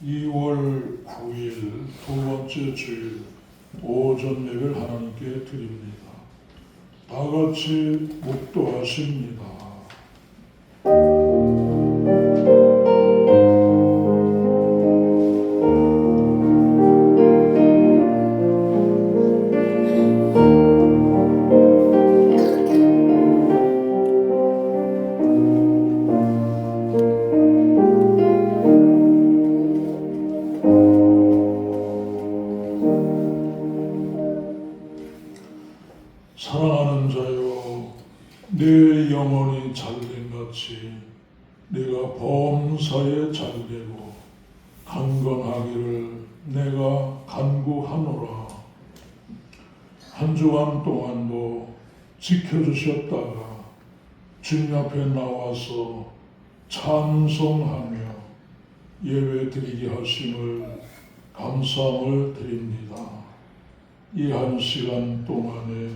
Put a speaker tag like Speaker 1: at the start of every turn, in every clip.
Speaker 1: 2월 9일 두 번째 주일 오전 예배를 하나님께 드립니다. 다 같이 묵도하십니다. 사랑하는 자여, 내 영혼이 잘됨같이 네가 범사에 잘되고 강건하기를 내가 간구하노라. 한 주간 동안도 지켜주셨다가 주님 앞에 나와서 찬송하며 예배 드리게 하심을 감사함을 드립니다. 이 한 시간 동안에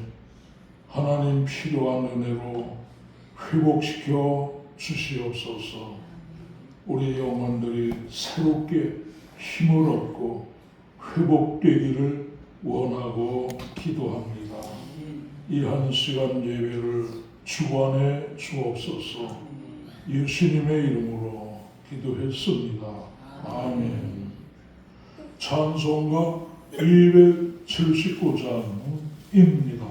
Speaker 1: 하나님 필요한 은혜로 회복시켜 주시옵소서. 우리 영혼들이 새롭게 힘을 얻고 회복되기를 원하고 기도합니다. 이 한 시간 예배를 주관해 주옵소서. 예수님의 이름으로 기도했습니다. 아멘. 찬송가 279장입니다.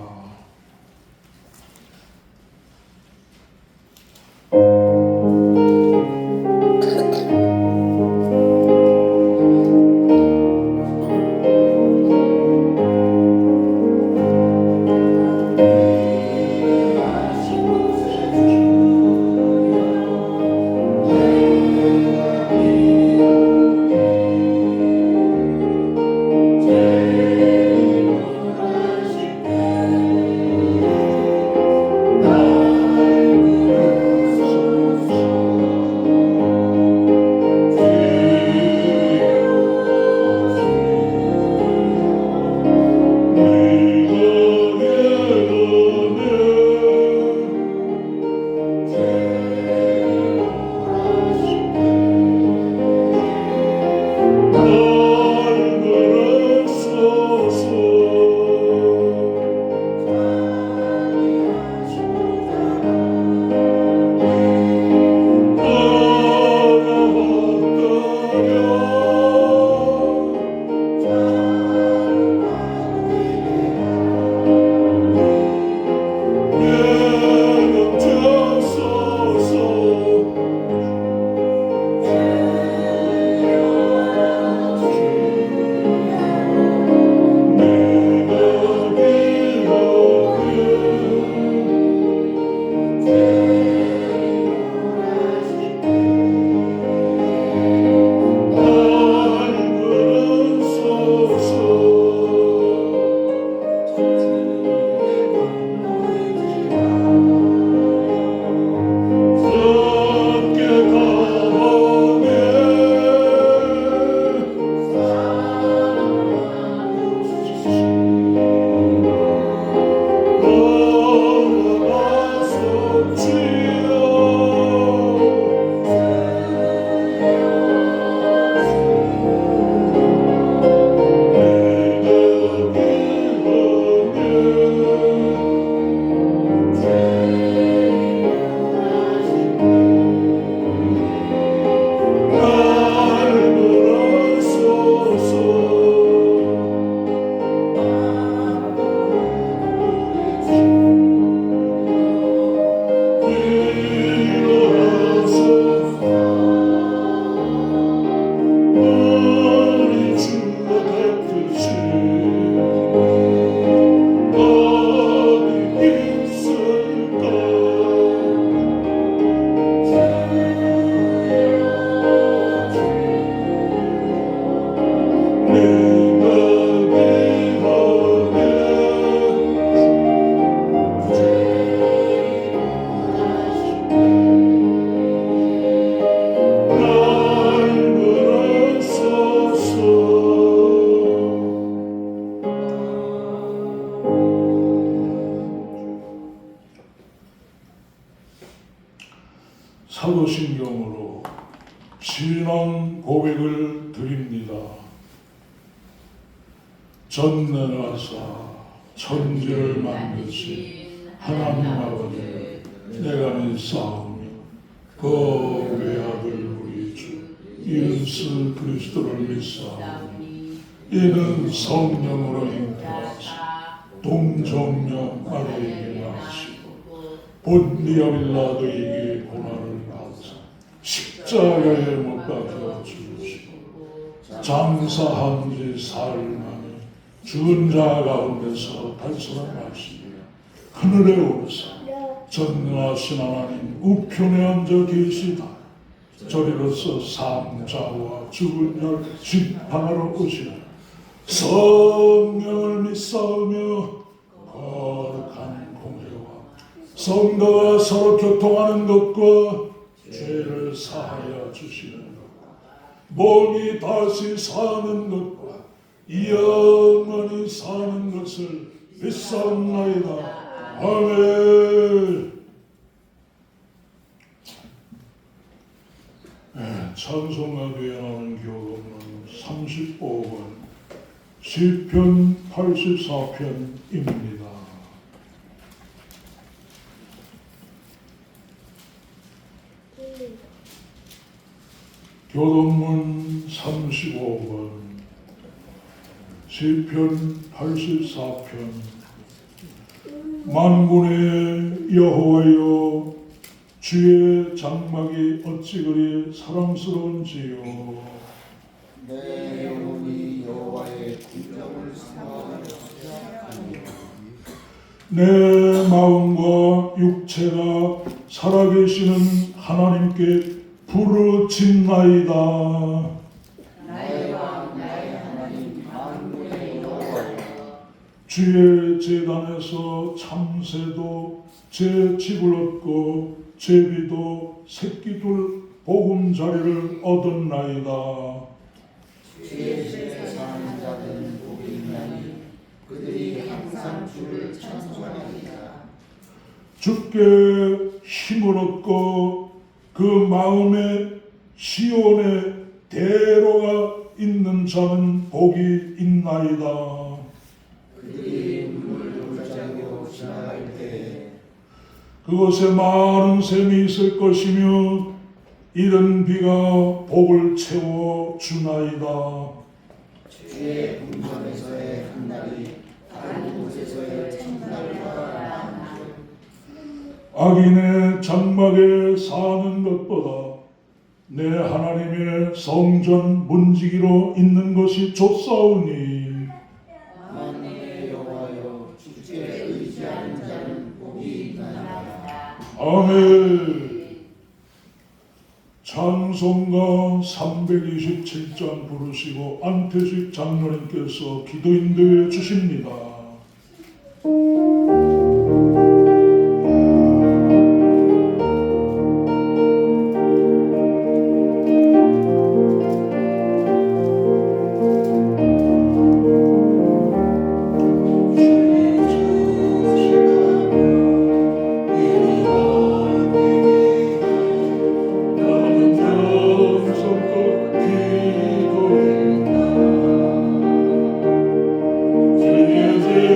Speaker 1: 드립니다. 전능하사 천지를 만드신 하나님 아버지 내가 믿사오며 그 외아들 우리 주 예수 그리스도를 믿사오니 이는 성령으로 잉태하사 동정녀 마리아에게 나시고 본디아 빌라도에게 고난을 받으사 십자가에 못 박혀 죽으시고 장사한 지 사흘 만에 죽은 자 가운데서 달살아나시며 하늘에 오르사 전능하신 하나님 우편에 앉아 계시다. 저리로서 삼자와 죽은 자 심판하러 오시라. 성령을 믿사오며 거룩한 공회와 성도가 서로 교통하는 것과 죄를 사하여 주시는 것과 몸이 다시 사는 것과 영원히 사는 것을 믿사옵나이다. 아멘. 찬송가에 나오는 교독은 35번 시편 84편입니다. 교독문 35번 시편 84편 만군의 여호와여 주의 장막이 어찌 그리 사랑스러운지요.
Speaker 2: 내 영혼이 여호와의 궁정을 사모하노라.
Speaker 1: 내 마음과 육체가 살아계시는 하나님께 부르짖나이다.
Speaker 2: 나의 왕 나의 하나님 만군의 여호와여
Speaker 1: 주의 제단에서 참새도 제 집을 얻고 제비도 새끼둘 보금자리를 얻었나이다.
Speaker 2: 주의 집에 사는 자는 복이 있나니 그들이 항상 주를 찬송하리이다.
Speaker 1: 주께 힘을 얻고 그 마음에 시온의 대로가 있는 자는 복이 있나이다.
Speaker 2: 그들이 눈물 돌자고 지나갈 때에
Speaker 1: 그곳에 많은 샘이 있을 것이며 이른 비가 복을 채워 주나이다.
Speaker 2: 주의 궁전에서의 한 날이 다른 곳에서의 첫날과
Speaker 1: 악인의 장막에 사는 것보다 내 하나님의 성전 문지기로 있는 것이 좋사오니
Speaker 2: 만군의 여호와여 주께 의지하는 자는 복이 있나이다.
Speaker 1: 아멘. 찬송가 327장 부르시고 안태식 장로님께서 기도 인도해 주십니다. 주의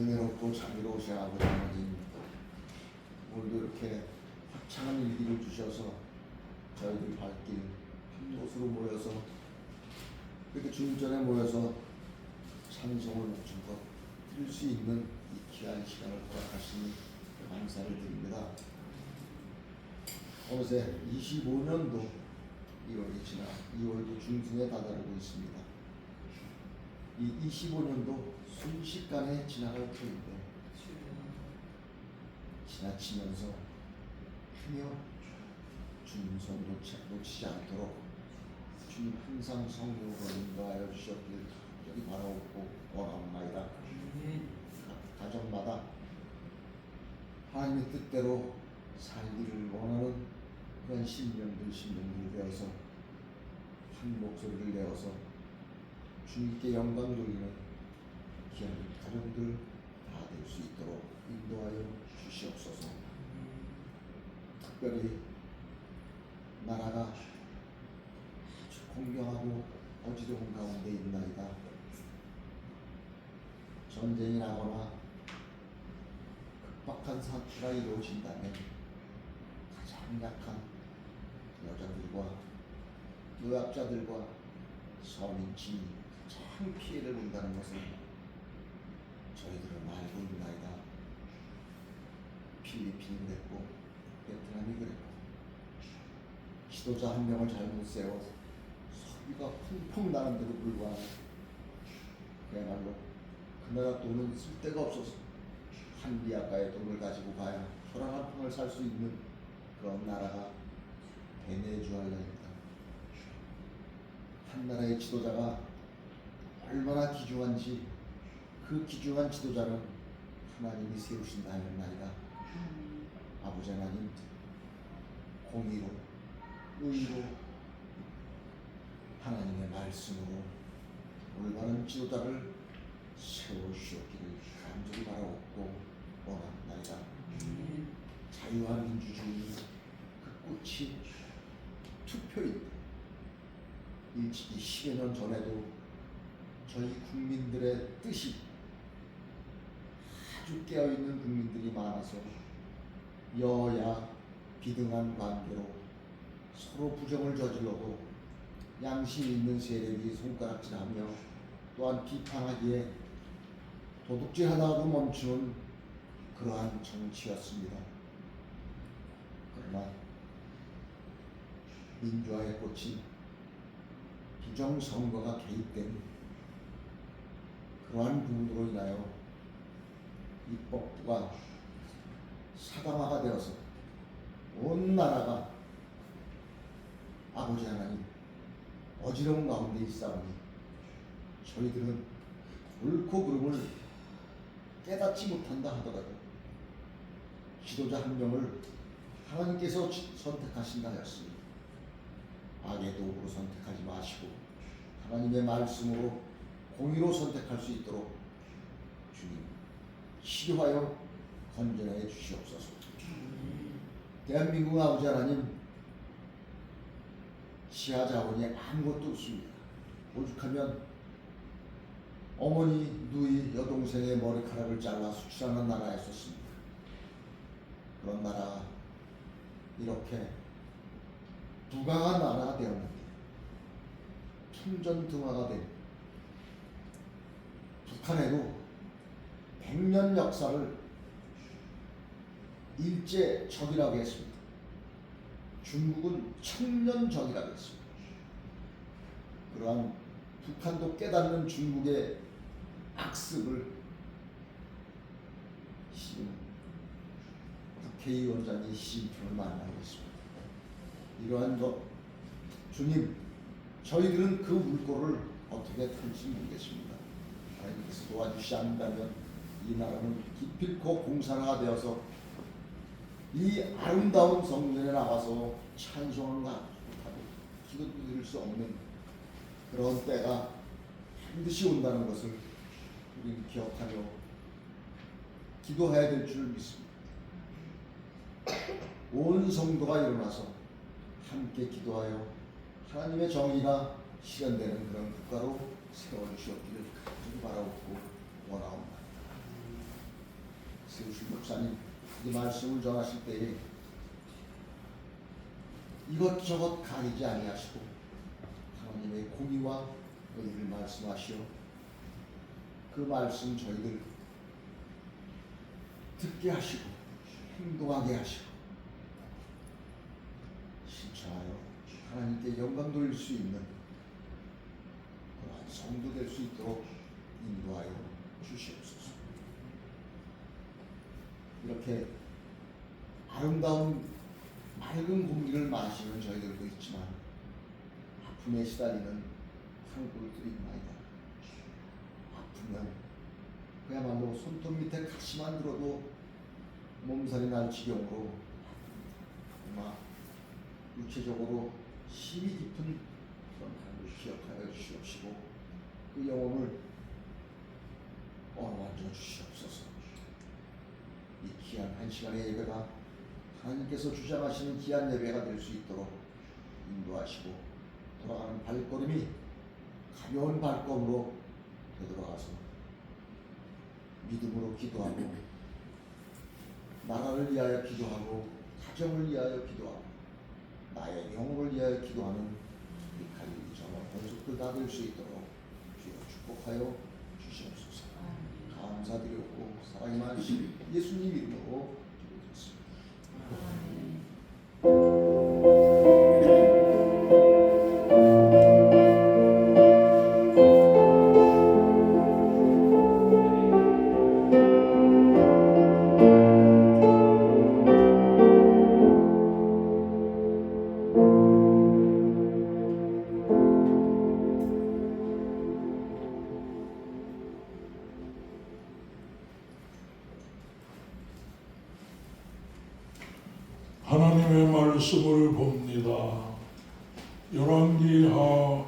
Speaker 2: 은혜롭고 자비로우신 아버지 하나님, 오늘도 이렇게 화창한 일기를 주셔서 저희들 발길 한 곳으로 모여서 이렇게 주님 전에 모여서 찬송을 마음껏 드릴 수 있는 이 귀한 시간을 허락하시니 감사를 드립니다. 어느새 25년도 1월이 지나 2월도 중순에 다다르고 있습니다. 이 25년도 순식간에 지나갈 터인데 지나치면서 행여 주님 손 놓치지 않도록 주님 항상 성령으로 인도하여 주셨길 여기 바라옵고 원하옵나이다. 각 가정마다 하나님의 뜻대로 살기를 원하는 그런 신령들 되어서 한 목소리를 내어서 주님께 영광 돌리는 귀한 가정들 다 될 수 있도록 인도하여 주시옵소서. 특별히 나라가 아주 공경하고 어지러운 가운데 있나이다. 전쟁이 나거나 급박한 사태가 이루어진다면 가장 약한 여자들과 노약자들과 서민층이 가장 피해를 본다는 것을 저희들은 알고 있나이다. 필리핀이 그랬고 베트남이 그랬고 지도자 한 명을 잘못 세워 소비가 펑펑 나는데도 불구하고 그야말로 그 나라 돈은 쓸 데가 없어서 한비아가의 돈을 가지고 가야 혈안 한 푼을 살 수 있는 그런 나라가 베네수엘라입니다. 한 나라의 지도자가 얼마나 귀중한지 그 귀중한 지도자는 하나님이 세우신다 하였나이다. 아버지 하나님, 공의로 의로 하나님의 말씀으로 올바른 지도자를 세워주셨기를 간절히 바라옵고 원합나이다. 자유와 민주주의 그 꽃이 투표입니다. 일찍이 10여 년 전에도 저희 국민들의 뜻이 아주 깨어있는 국민들이 많아서 여야 비등한 관계로 서로 부정을 저질러도 양심 있는 세력이 손가락질하며 또한 비판하기에 도둑질하다가도 멈추는 그러한 정치였습니다. 그러나 민주화의 꽃이 부정선거가 개입된 그러한 부분으로 인하여 입법부가 사강화가 되어서 온 나라가 아버지 하나님 어지러운 가운데 있사오니 저희들은 옳고 그름을 깨닫지 못한다 하더라도 지도자 한 명을 하나님께서 선택하신다 하였으니 악의 도구로 선택하지 마시고 하나님의 말씀으로 공의로 선택할 수 있도록 주님 치료하여 건전하여 주시옵소서. 대한민국 아버지 하나님, 지하 자원이 아무것도 없습니다. 오죽하면 어머니, 누이, 여동생의 머리카락을 잘라 수출하는 나라였었습니다. 그런 나라가 이렇게 부강한 나라가 되었는데 천전등화가 된 북한에도 100년 역사를 일제 적이라고 했습니다. 중국은 1000년 적이라고 했습니다. 그러한 북한도 깨닫는 중국의 악습을 지금 국회의원장이 시진핑을 만나고 있습니다. 이러한 것 주님, 저희들은 그 물꼬를 어떻게 풀지 모르겠습니다. 하나님께서 도와주시지 않는다면 이 나라는 기필코 공산화가 되어서 이 아름다운 성전에 나가서 찬송을 못하고 기도 드릴 수 없는 그런 때가 반드시 온다는 것을 우리는 기억하며 기도해야 될 줄 믿습니다. 온 성도가 일어나서 함께 기도하여 하나님의 정의가 실현되는 그런 국가로 세워주시옵기를 간절히 바라옵고 원하옵나이다. 세우신 목사님 이 말씀을 전하실 때에 이것저것 가리지 아니하시고 하나님의 공의와 의를 말씀하시어 그 말씀 저희들 듣게 하시고 행동하게 하시고 실천하여 하나님께 영광 돌릴 수 있는 그러한 성도 될 수 있도록 인도하여 주시옵소서. 이렇게 아름다운 맑은 공기를 마시는 저희들도 있지만 아픔에 시달리는 한국들이 있나이다. 아프면 그야말로 손톱 밑에 가시만 들어도 몸살이 날 지경으로 아마 육체적으로 심히 깊은 그런 한을 기억하여 주시옵시고 그 영혼을 어루만져 주시옵소서. 이 귀한 한 시간의 예배가 하나님께서 주장하시는 귀한 예배가 될 수 있도록 인도하시고 돌아가는 발걸음이 가벼운 발걸음으로 되돌아가서 믿음으로 기도하고 나라를 위하여 기도하고 가정을 위하여 기도하고 나의 영혼을 위하여 기도하는 이 갈릴리 전원 권속들 다 될 수 있도록 주여 축복하여 주시옵소서. 감사드렸고 사랑이 많으신 예수님 이름으로 기도드렸습니다.
Speaker 1: 하나님의 말씀을 봅니다. 열왕기하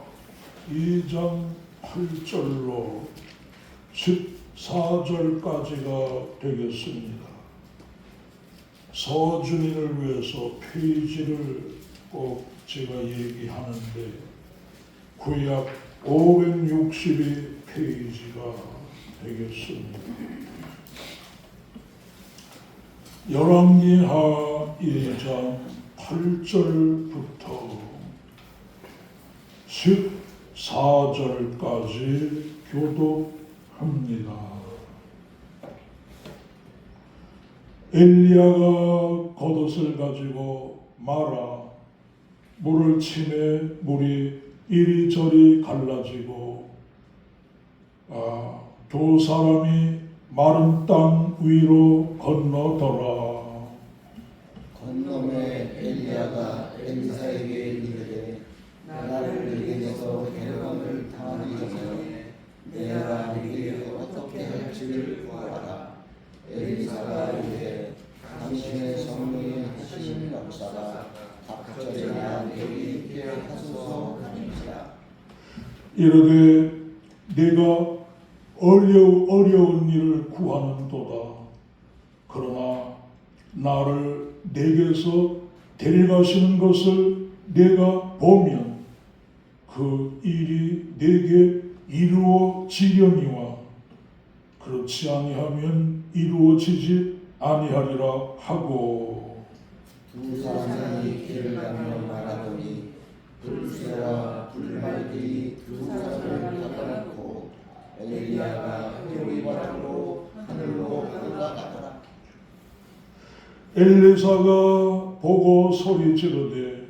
Speaker 1: 2장 8절로 14절까지가 되겠습니다. 서준이를 위해서 페이지를 꼭 제가 얘기하는데 구약 562페이지가 되겠습니다. 열왕기하 1장 8절부터 14절까지 교독합니다. 엘리야가 겉옷을 가지고 말아 물을 치매 물이 이리저리 갈라지고 두 사람이 마른 땅 위로 건너더라.
Speaker 2: 건너매 엘리야가 엘리사에게 이르되 나를 내게서 데려감을 당하기 전에 내가 네게 어떻게 할지를 구하라. 엘리사가 이르되 당신의 성령이 하시는 역사가 각절이나 내게 있게 하소서 하니라.
Speaker 1: 이르되 네가 어려운 일을 구하는도다. 그러나 나를 내게서 데려가시는 것을 내가 보면 그 일이 내게 이루어지려니와 그렇지 아니하면 이루어지지 아니하리라 하고
Speaker 2: 두 사람이 길을 가며 말하더니 불새와 불말들이 두 사람을 닫아놓고 엘리야가 요리바람으로 하늘로 올라가더라.
Speaker 1: 엘리사가 보고 소리 지르되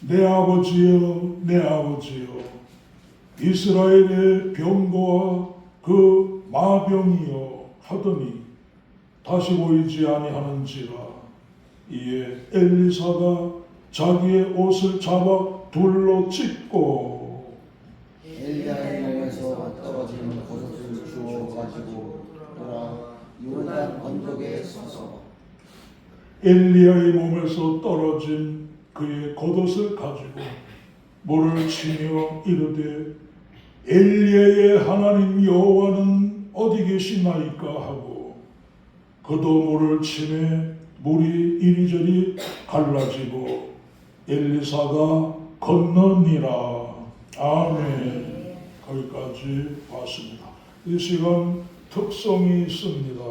Speaker 1: 내 아버지여 내 아버지여 이스라엘의 병거와 그 마병이여 하더니 다시 보이지 아니하는지라. 이에 엘리사가 자기의 옷을 잡아 둘로 찢고
Speaker 2: 엘리야의 몸에서 떨어지는 겉옷을 주워 가지고 돌아 요단 언덕에 서서
Speaker 1: 엘리야의 몸에서 떨어진 그의 겉옷을 가지고 물을 치며 이르되 엘리야의 하나님 여호와는 어디 계시나이까 하고 그도 물을 치매 물이 이리저리 갈라지고 엘리사가 건너니라. 아멘. 거기까지 봤습니다. 이 시간 특성이 있습니다.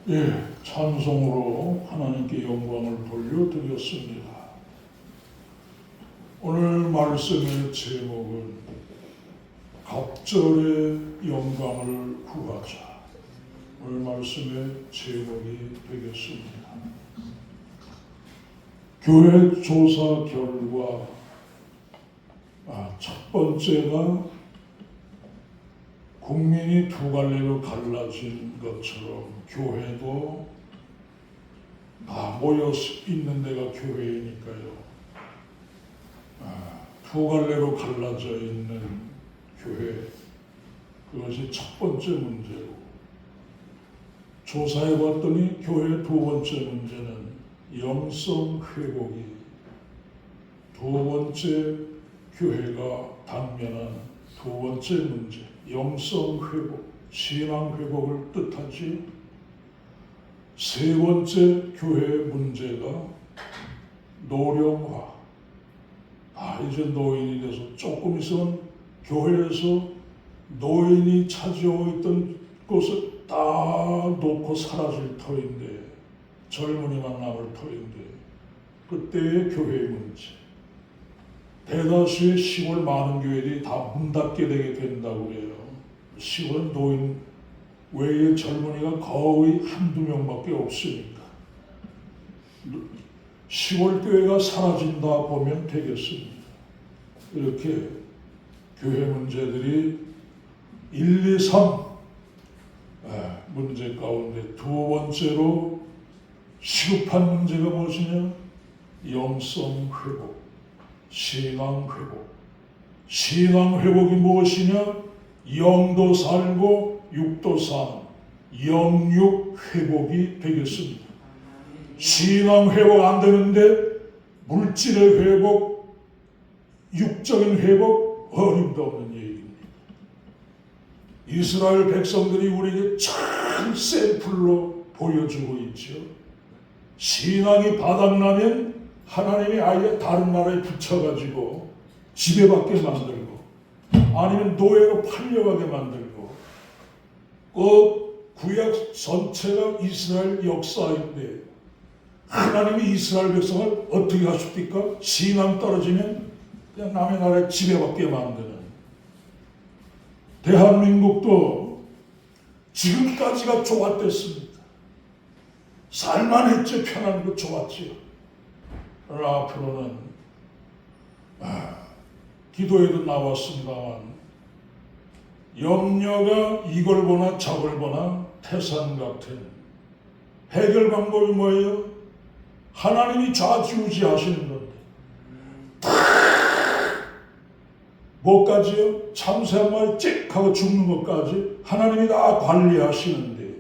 Speaker 1: 예, 찬송으로 하나님께 영광을 돌려드렸습니다. 오늘 말씀의 제목은 갑절의 영광을 구하자. 오늘 말씀의 제목이 되겠습니다. 교회 조사 결과 첫 번째가 국민이 두 갈래로 갈라진 것처럼 교회도 다 모여 있는 데가 교회이니까요. 두 갈래로 갈라져 있는 교회, 그것이 첫 번째 문제고, 조사해 봤더니 교회의 두 번째 문제는 영성 회복이, 두 번째 교회가 당면한 두 번째 문제, 영성 회복, 신앙 회복을 뜻하지. 세 번째 교회의 문제가 노령화. 이제 노인이 돼서 조금 있으면 교회에서 노인이 차지하고 있던 곳을 다 놓고 사라질 터인데, 젊은이만 남을 터인데, 그때의 교회의 문제. 대다수의 시골 많은 교회들이 다 문 닫게 되게 된다고 그래요. 시골은 노인 외에 젊은이가 거의 한두 명밖에 없으니까. 시골 교회가 사라진다 보면 되겠습니다. 이렇게 교회 문제들이 1, 2, 3 문제 가운데 두 번째로 시급한 문제가 무엇이냐? 영성 회복, 신앙 회복. 신앙 회복이 무엇이냐? 영도 살고 육도 산 영육 회복이 되겠습니다. 신앙 회복 안 되는데 물질의 회복, 육적인 회복 어림도 없는 얘기입니다. 이스라엘 백성들이 우리에게 참 샘플로 보여주고 있죠. 신앙이 바닥나면 하나님이 아예 다른 나라에 붙여가지고 지배받게 만들고, 아니면 노예로 팔려가게 만들고, 구약 전체가 이스라엘 역사인데 하나님이 이스라엘 백성을 어떻게 하십니까? 신앙 떨어지면 그냥 남의 나라에 지배받게 만드는. 대한민국도 지금까지가 좋았댔습니다. 살만했죠. 편안하고 좋았지요. 그러나 앞으로는 기도에도 나왔습니다만, 염려가 이걸 보나 저걸 보나 태산 같은 해결 방법이 뭐예요? 하나님이 좌지우지하시는 건데, 뭐까지요? 참새 한 마리 찍 하고 죽는 것까지 하나님이 다 관리하시는데,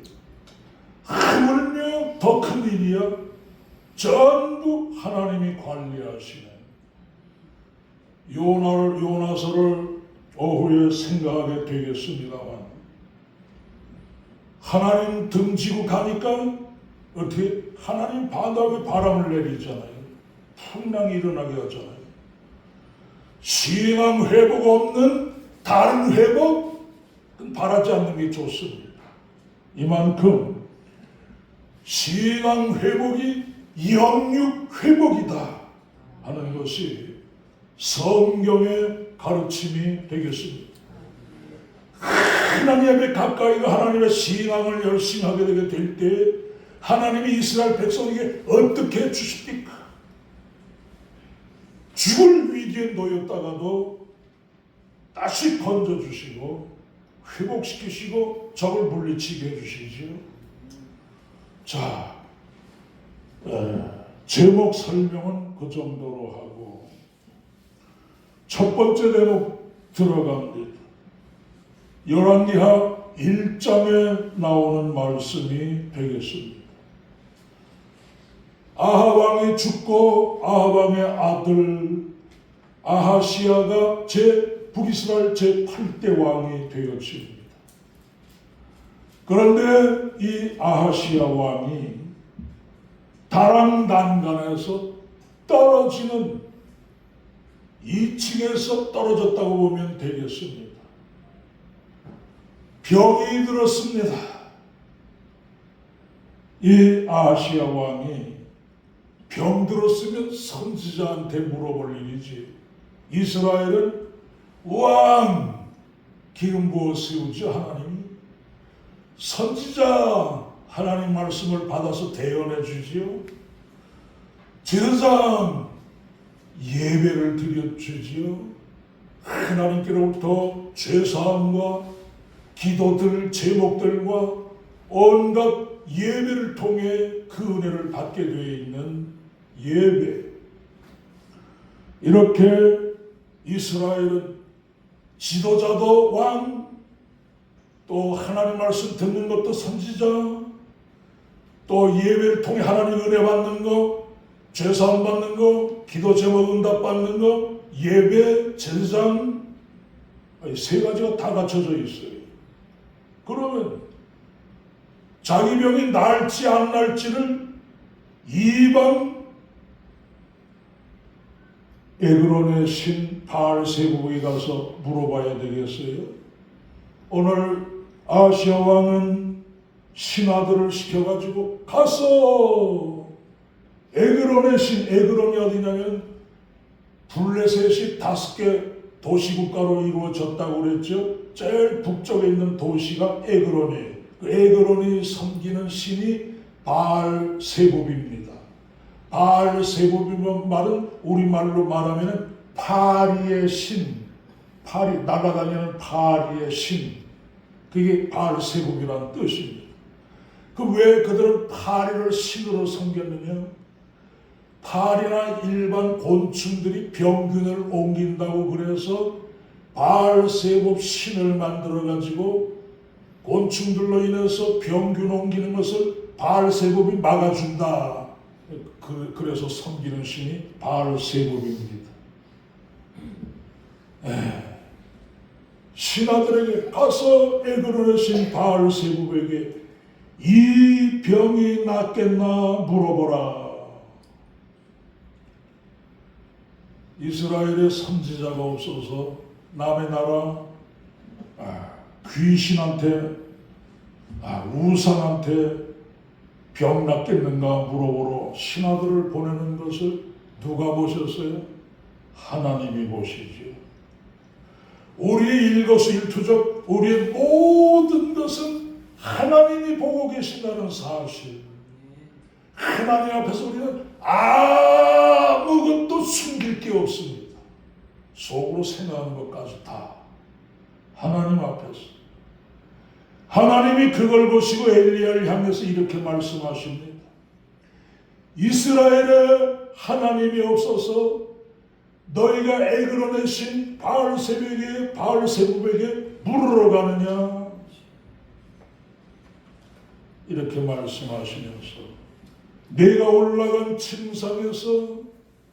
Speaker 1: 하물며 더 큰 일이야. 전부 하나님이 관리하시는. 요나서를 오후에 생각하게 되겠습니다만, 하나님 등지고 가니까 어떻게 하나님 바닥에 바람을 내리잖아요. 풍랑이 일어나게 하잖아요. 신앙 회복 없는 다른 회복은 바라지 않는 게 좋습니다. 이만큼 신앙 회복이 영육 회복이다 하는 것이 성경의 가르침이 되겠습니다. 하나님 앞에 가까이가 하나님의 신앙을 열심히 하게 되게 될 때 하나님이 이스라엘 백성에게 어떻게 해주십니까? 죽을 위기에 놓였다가도 다시 건져주시고 회복시키시고 적을 물리치게 해주시죠. 자, 제목 설명은 그 정도로 하고 첫 번째 대목 들어갑니다. 열왕기하 1장에 나오는 말씀이 되겠습니다. 아합 왕이 죽고 아합 왕의 아들 아하시야가 북이스라엘 제8대 왕이 되었습니다. 그런데 이 아하시야 왕이 다락난간에서 떨어지는 2층에서 떨어졌다고 보면 되겠습니다. 병이 들었습니다. 이 아시아 왕이 병들었으면 선지자한테 물어볼 일이지. 이스라엘은 왕 기름 부어 세우지 하나님이. 선지자 하나님 말씀을 받아서 대언해 주지요. 제사장 예배를 드려 주지요. 하나님께로부터 죄사함과 기도들 제목들과 온갖 예배를 통해 그 은혜를 받게 되어 있는 예배. 이렇게 이스라엘은 지도자도 왕, 또 하나님 말씀 듣는 것도 선지자, 또 예배를 통해 하나님 은혜 받는 거, 죄사함 받는 거, 기도 제목 응답 받는 거, 예배, 제사장, 세 가지가 다 갖춰져 있어요. 그러면 자기 병이 나을지 안 나을지를 이방 에그론의 신 바알세부에 가서 물어봐야 되겠어요. 오늘 아시아 왕은 신하들을 시켜가지고 가서 에그론의 신, 에그론이 어디냐면 블레셋이 5개 도시국가로 이루어졌다고 그랬죠. 제일 북쪽에 있는 도시가 에그론이에요. 그 에그론이 섬기는 신이 바알세부입니다. 바알세부비란 말은 우리말로 말하면 파리의 신, 파리, 날아다니는 파리의 신, 그게 바알세부비란 뜻입니다. 그 왜 그들은 파리를 신으로 섬겼느냐? 파리나 일반 곤충들이 병균을 옮긴다고 그래서 바알세부 신을 만들어 가지고 곤충들로 인해서 병균 옮기는 것을 바알세부이 막아준다. 그래서 섬기는 신이 바알세부입니다. 신하들에게 가서 에그론의 신 바알세부에게 이 병이 낫겠나 물어보라. 이스라엘의 선지자가 없어서 남의 나라 귀신한테 우상한테 병 낫겠는가 물어보러 신하들을 보내는 것을 누가 보셨어요? 하나님이 보시지요. 우리의 일거수일투족, 우리의 모든 것은 하나님이 보고 계신다는 사실. 하나님 앞에서 우리는 아무것도 숨길 게 없습니다. 속으로 생각하는 것까지 다 하나님 앞에서. 하나님이 그걸 보시고 엘리야를 향해서 이렇게 말씀하십니다. 이스라엘에 하나님이 없어서 너희가 에그론의 신 바알세부에게 물으러 가느냐? 이렇게 말씀하시면서 내가 올라간 침상에서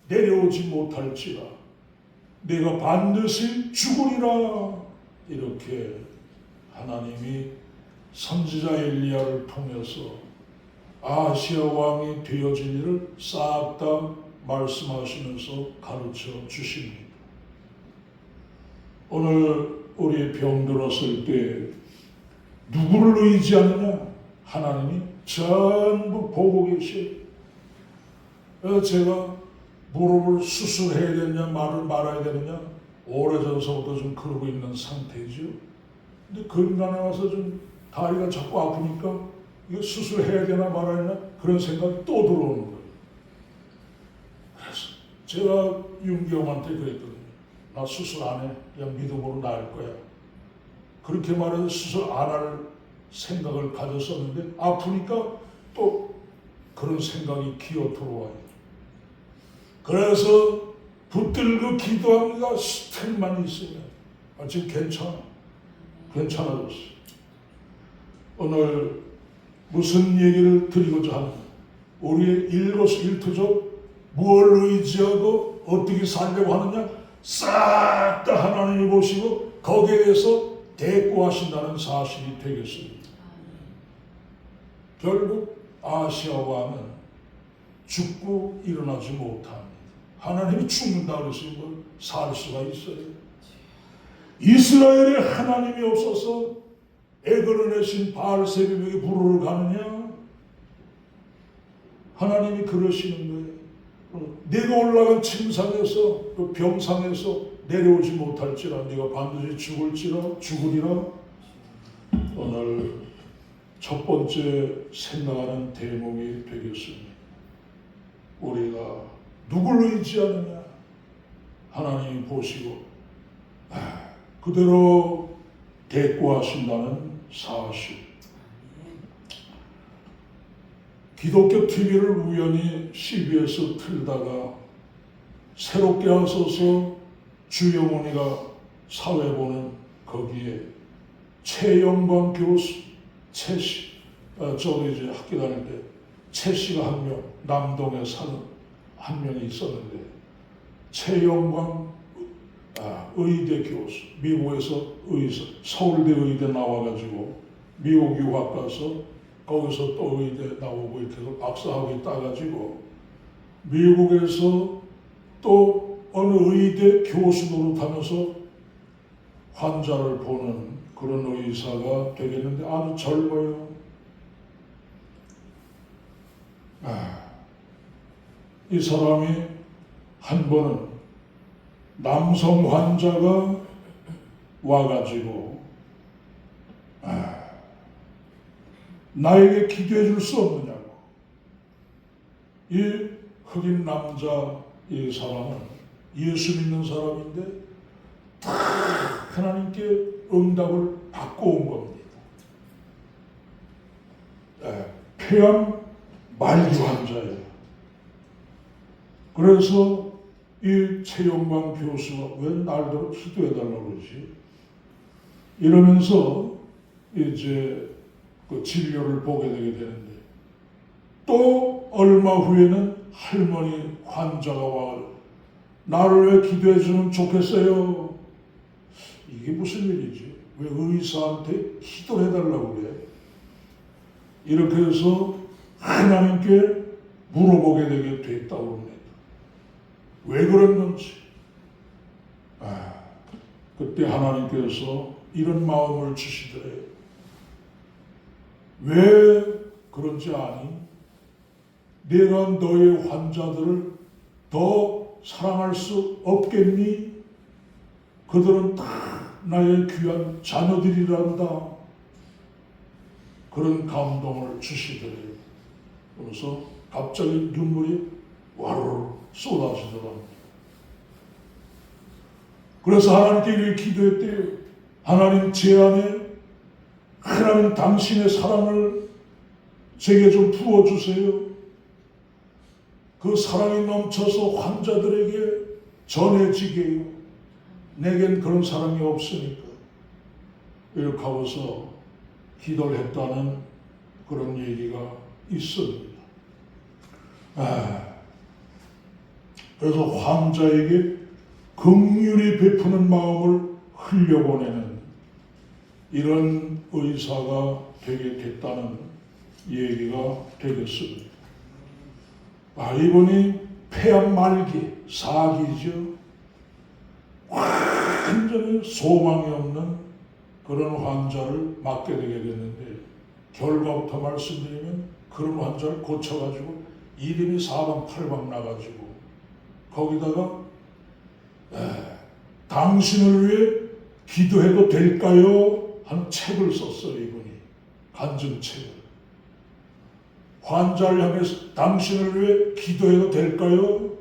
Speaker 1: 내려오지 못할지라 내가 반드시 죽으리라. 이렇게 하나님이 선지자 엘리야를 통해서 아시아 왕이 되어질 일을 싹 다 말씀하시면서 가르쳐 주십니다. 오늘 우리 병들었을 때 누구를 의지하느냐? 하나님이 전부 보고 계셔요. 제가 무릎을 수술해야 되느냐 말아야 되느냐 오래전서부터 좀 그러고 있는 상태죠. 근데 근간에 와서 좀 다리가 자꾸 아프니까 이거 수술해야 되나 말아야 되나 그런 생각이 또 들어오는 거예요. 그래서 제가 윤기영한테 그랬거든요. 나 수술 안 해. 그냥 믿음으로 나을 거야. 그렇게 말해서 수술 안 할 생각을 가졌었는데 아프니까 또 그런 생각이 기어 들어와요. 그래서 붙들고 기도합니다. 스택만 있으면 지금 괜찮아졌어. 오늘 무슨 얘기를 드리고자 하느냐? 우리의 일거수일투족 무엇을 의지하고 어떻게 살려고 하느냐? 싹 다 하나님이 보시고 거기에 대해서 대꾸하신다는 사실이 되겠습니다. 결국 아시아 왕은 죽고 일어나지 못합니다. 하나님이 죽는다 그랬으면 살 수가 있어요. 이스라엘에 하나님이 없어서 에그론의 신 바알세부에게 부르러 가느냐? 하나님이 그러시는 거예요. 네가 올라간 침상에서 그 병상에서 내려오지 못할지라 네가 반드시 죽으리라. 오늘 첫 번째 생각하는 대목이 되겠습니다. 우리가 누굴 의지하느냐 하나님이 보시고 그대로 대꾸하신다는 사실. 기독교 TV를 우연히 CBS 틀다가 새롭게 하소서 주영훈이가 사회 보는 거기에 최영광 교수, 최씨, 저도 이제 학교 다닐 때 최씨가 한 명, 남동에 사는 한 명이 있었는데 최영광 의대 교수, 미국에서 서울대 의대 나와가지고 미국 유학 가서 거기서 또 의대 나오고 이렇게 해서 박사학위 따가지고 미국에서 또 어느 의대 교수 노릇하면서 환자를 보는 그런 의사가 되겠는데 아주 젊어요. 이 사람이 한 번은 남성 환자가 와가지고 나에게 기도해 줄 수 없느냐고. 이 흑인 남자 이 사람은 예수 믿는 사람인데 다 하나님께 응답을 받고 온 겁니다. 폐암 말기 환자예요. 그래서 이 최영광 교수가 왜 날도 기도해달라고 그러지? 이러면서 이제 그 진료를 보게 되게 되는데 또 얼마 후에는 할머니 환자가 와 나를 왜 기도해 주면 좋겠어요? 이게 무슨 일이지? 왜 의사한테 기도해달라고 그래? 이렇게 해서 하나님께 물어보게 되게 됐다고 합니다. 왜 그랬는지. 그때 하나님께서 이런 마음을 주시더래요. 왜 그런지 아니? 내가 너의 환자들을 더 사랑할 수 없겠니? 그들은 다 나의 귀한 자녀들이란다. 그런 감동을 주시더래요. 그래서 갑자기 눈물이 와르르 쏟아지더랍니다. 그래서 하나님께 이렇게 기도했대요. 하나님 제 안에 하나님 당신의 사랑을 제게 좀 부어주세요. 그 사랑이 넘쳐서 환자들에게 전해지게요. 내겐 그런 사랑이 없으니까. 이렇게 하고서 기도를 했다는 그런 얘기가 있습니다. 그래서 환자에게 긍휼히 베푸는 마음을 흘려보내는 이런 의사가 되게 됐다는 얘기가 되겠습니다. 이분이 폐암 말기, 사기죠. 완전히 소망이 없는 그런 환자를 맡게 되게 됐는데 결과부터 말씀드리면 그런 환자를 고쳐가지고 이름이 사방팔방 나가지고 거기다가 당신을 위해 기도해도 될까요? 하는 책을 썼어요. 이분이 간증책을. 환자를 향해서 당신을 위해 기도해도 될까요?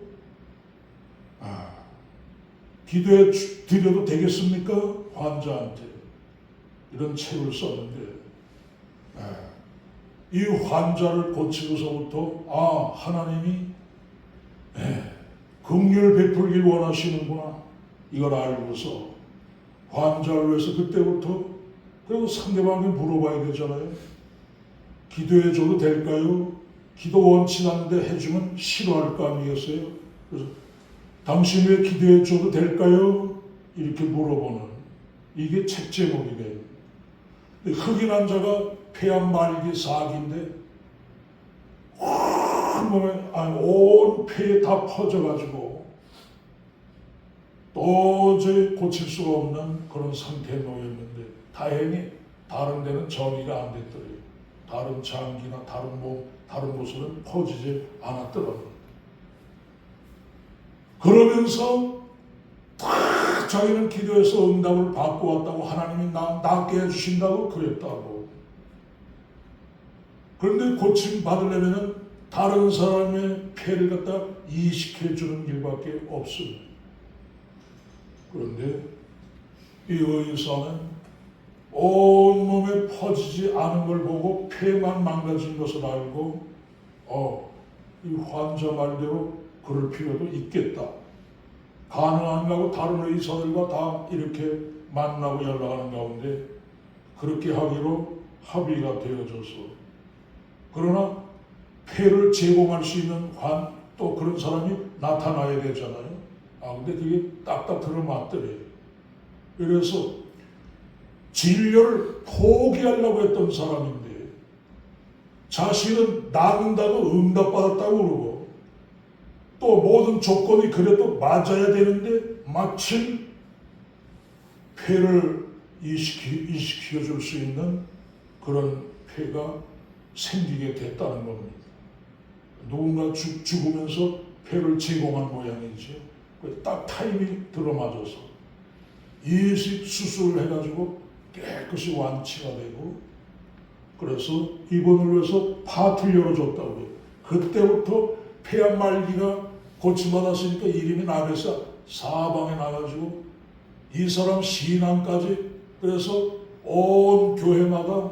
Speaker 1: 기도해 드려도 되겠습니까? 환자한테. 이런 책을 썼는데 이 환자를 고치고서부터 하나님이 긍휼 베풀길 원하시는구나. 이걸 알고서 환자를 위해서 그때부터 그리고 상대방이 물어봐야 되잖아요. 기도해 줘도 될까요? 기도 원치 않는데 해주면 싫어할 거 아니겠어요? 그래서 당신 왜 기도해 줘도 될까요? 이렇게 물어보는 이게 책 제목이 돼요. 흑인 환자가 폐암 말기 사기인데 온 몸에 온 폐에 다 퍼져가지고 도저히 고칠 수가 없는 그런 상태에 놓였는데 다행히 다른 데는 전이가 안 됐더래요. 다른 장기나 다른 곳으로는 퍼지지 않았더라고요. 그러면서 다 자기는 기도해서 응답을 받고 왔다고, 하나님이 낫게 해주신다고 그랬다고. 그런데 고침 받으려면 다른 사람의 폐를 갖다 이식해주는 일밖에 없습니다. 그런데 이 의사는 온몸에 퍼지지 않은 걸 보고 폐만 망가진 것을 알고 이 환자 말대로 그럴 필요도 있겠다. 가능한가 하고 다른 의사들과 다 이렇게 만나고 연락하는 가운데 그렇게 하기로 합의가 되어져서, 그러나 폐를 제공할 수 있는 또 그런 사람이 나타나야 되잖아요. 근데 그게 딱딱 들어맞더래요. 그래서 진료를 포기하려고 했던 사람인데 자신은 낫는다고 응답받았다고 그러고 또 모든 조건이 그래도 맞아야 되는데 마침 폐를 이식시켜줄 수 있는 그런 폐가 생기게 됐다는 겁니다. 누군가 죽으면서 폐를 제공한 모양이죠. 딱 타임이 들어맞아서 이식 수술을 해가지고 깨끗이 완치가 되고, 그래서 입원을 해서 파트를 열어줬다고 해요. 그때부터 폐암 말기가 고침받았으니까 이름이 나면서 사방에 나가지고 이 사람 신앙까지, 그래서 온 교회마다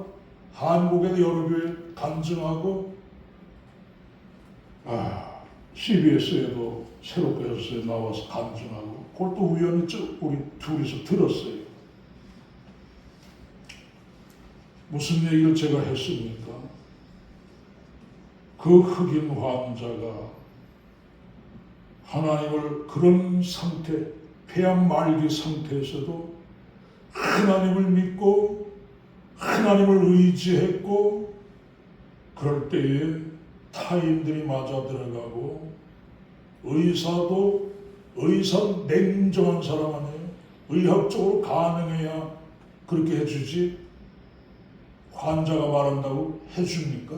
Speaker 1: 한국의 여러 교회 간증하고, CBS에도 새롭게 나와서 간증하고, 그걸 또 우연히 우리 둘이서 들었어요. 무슨 얘기를 제가 했습니까? 그 흑인 환자가 하나님을 그런 상태, 폐암 말기 상태에서도 하나님을 믿고 하나님을 의지했고, 그럴 때에 타인들이 맞아 들어가고, 의사는 냉정한 사람 아니에요. 의학적으로 가능해야 그렇게 해주지 환자가 말한다고 해줍니까?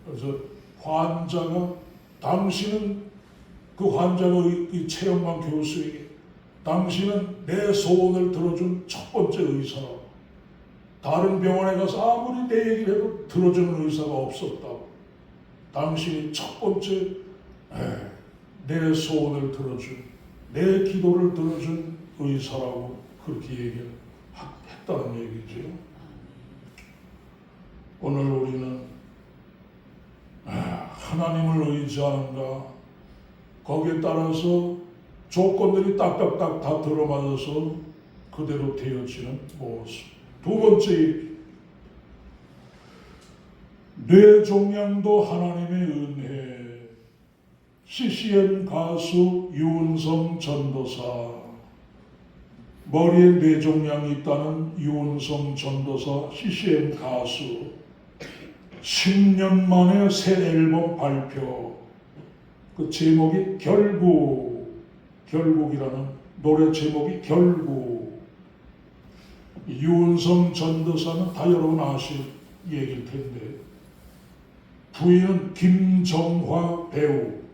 Speaker 1: 그래서 당신은 그 환자가 이 최영만 교수에게 당신은 내 소원을 들어준 첫 번째 의사라고, 다른 병원에 가서 아무리 내 얘기를 해도 들어주는 의사가 없었다고, 당신이 첫 번째 내 소원을 들어준, 내 기도를 들어준 의사라고 그렇게 얘기를 했다는 얘기죠. 오늘 우리는 하나님을 의지하는가, 거기에 따라서 조건들이 딱딱딱 다 들어맞아서 그대로 되어지는 모습. 두 번째, 뇌종양도 하나님의 은혜. CCM 가수 유은성 전도사, 머리에 뇌종양이 있다는 유은성 전도사 CCM 가수, 10년 만에 새 앨범 발표. 그 제목이 결국이라는 노래 제목이 결국. 유은성 전도사는 다 여러분 아실 얘기일 텐데, 부인은 김정화 배우.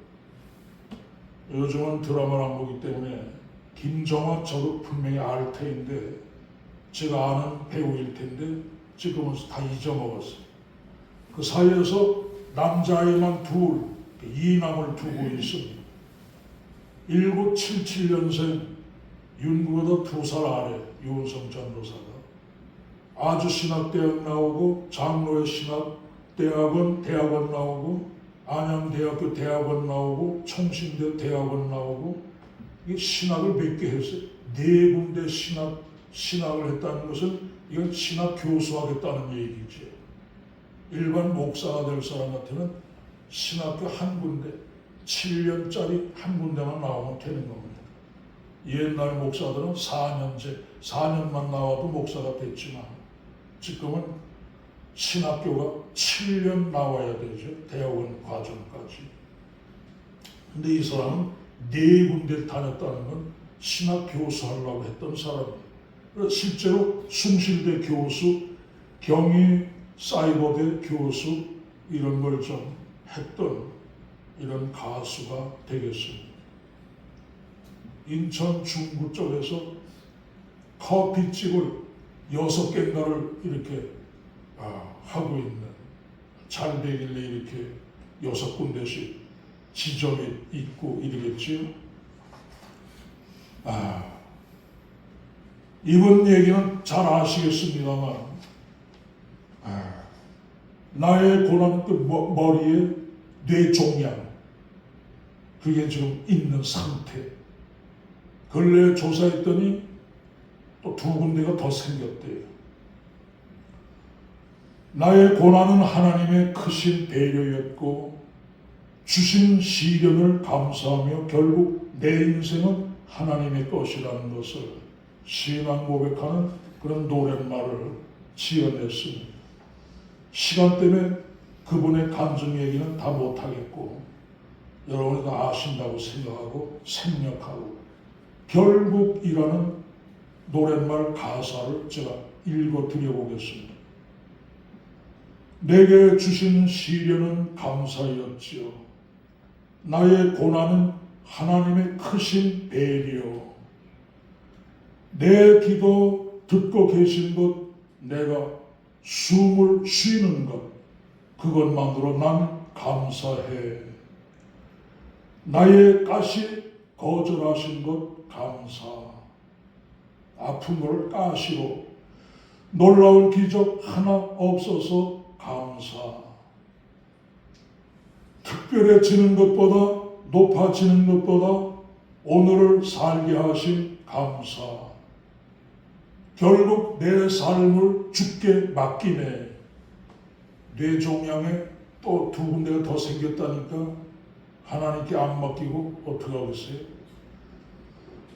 Speaker 1: 요즘은 드라마를 안 보기 때문에 김정화 저도 분명히 알 테인데, 제가 아는 배우일 텐데 지금은 다 잊어먹었어요. 그 사이에서 남자아이만 둘, 이남을 두고 있습니다. 1977년생, 윤구보다 2살 아래 유은성 전도사가 아주 신학대학 나오고, 장로의 신학대학원 나오고, 안양대학교 대학원 나오고, 총신대 대학원 나오고, 이 신학을 몇 개 했어요. 4군데 신학을 했다는 것은 이건 신학 교수하겠다는 얘기죠. 일반 목사가 될 사람 같으면 신학교 한 군데, 7년짜리 한 군데만 나오면 되는 겁니다. 옛날 목사들은 4년만 나와도 목사가 됐지만 지금은 신학교가 7년 나와야 되죠. 대학원 과정까지. 근데 이 사람은 4군데 다녔다는 건 신학 교수 하려고 했던 사람이에요. 실제로 숭실대 교수, 경희 사이버대 교수 이런 걸 좀 했던 이런 가수가 되겠습니다. 인천 중구 쪽에서 커피집을 6개인가를 이렇게 하고 있는, 잘 되길래 이렇게 6군데씩 지점이 있고 이러겠지요. 이번 얘기는 잘 아시겠습니다만, 나의 고난, 그 머리에 뇌종양, 그게 지금 있는 상태. 근래에 조사했더니 또 2군데가 더 생겼대요. 나의 고난은 하나님의 크신 배려였고 주신 시련을 감사하며 결국 내 인생은 하나님의 것이라는 것을 신앙 고백하는 그런 노랫말을 지어냈습니다. 시간 때문에 그분의 간증 얘기는 다 못하겠고 여러분이 다 아신다고 생각하고 생략하고 결국이라는 노랫말 가사를 제가 읽어드려보겠습니다. 내게 주신 시련은 감사였지요. 나의 고난은 하나님의 크신 배려. 내 기도 듣고 계신 것, 내가 숨을 쉬는 것, 그것만으로 난 감사해. 나의 가시 거절하신 것 감사. 아픈 걸 가시로 놀라운 기적 하나 없어서 감사. 특별해지는 것보다 높아지는 것보다 오늘을 살게 하신 감사. 결국 내 삶을 주께 맡기네. 뇌종양에 또 2군데가 더 생겼다니까 하나님께 안 맡기고 어떡하겠어요?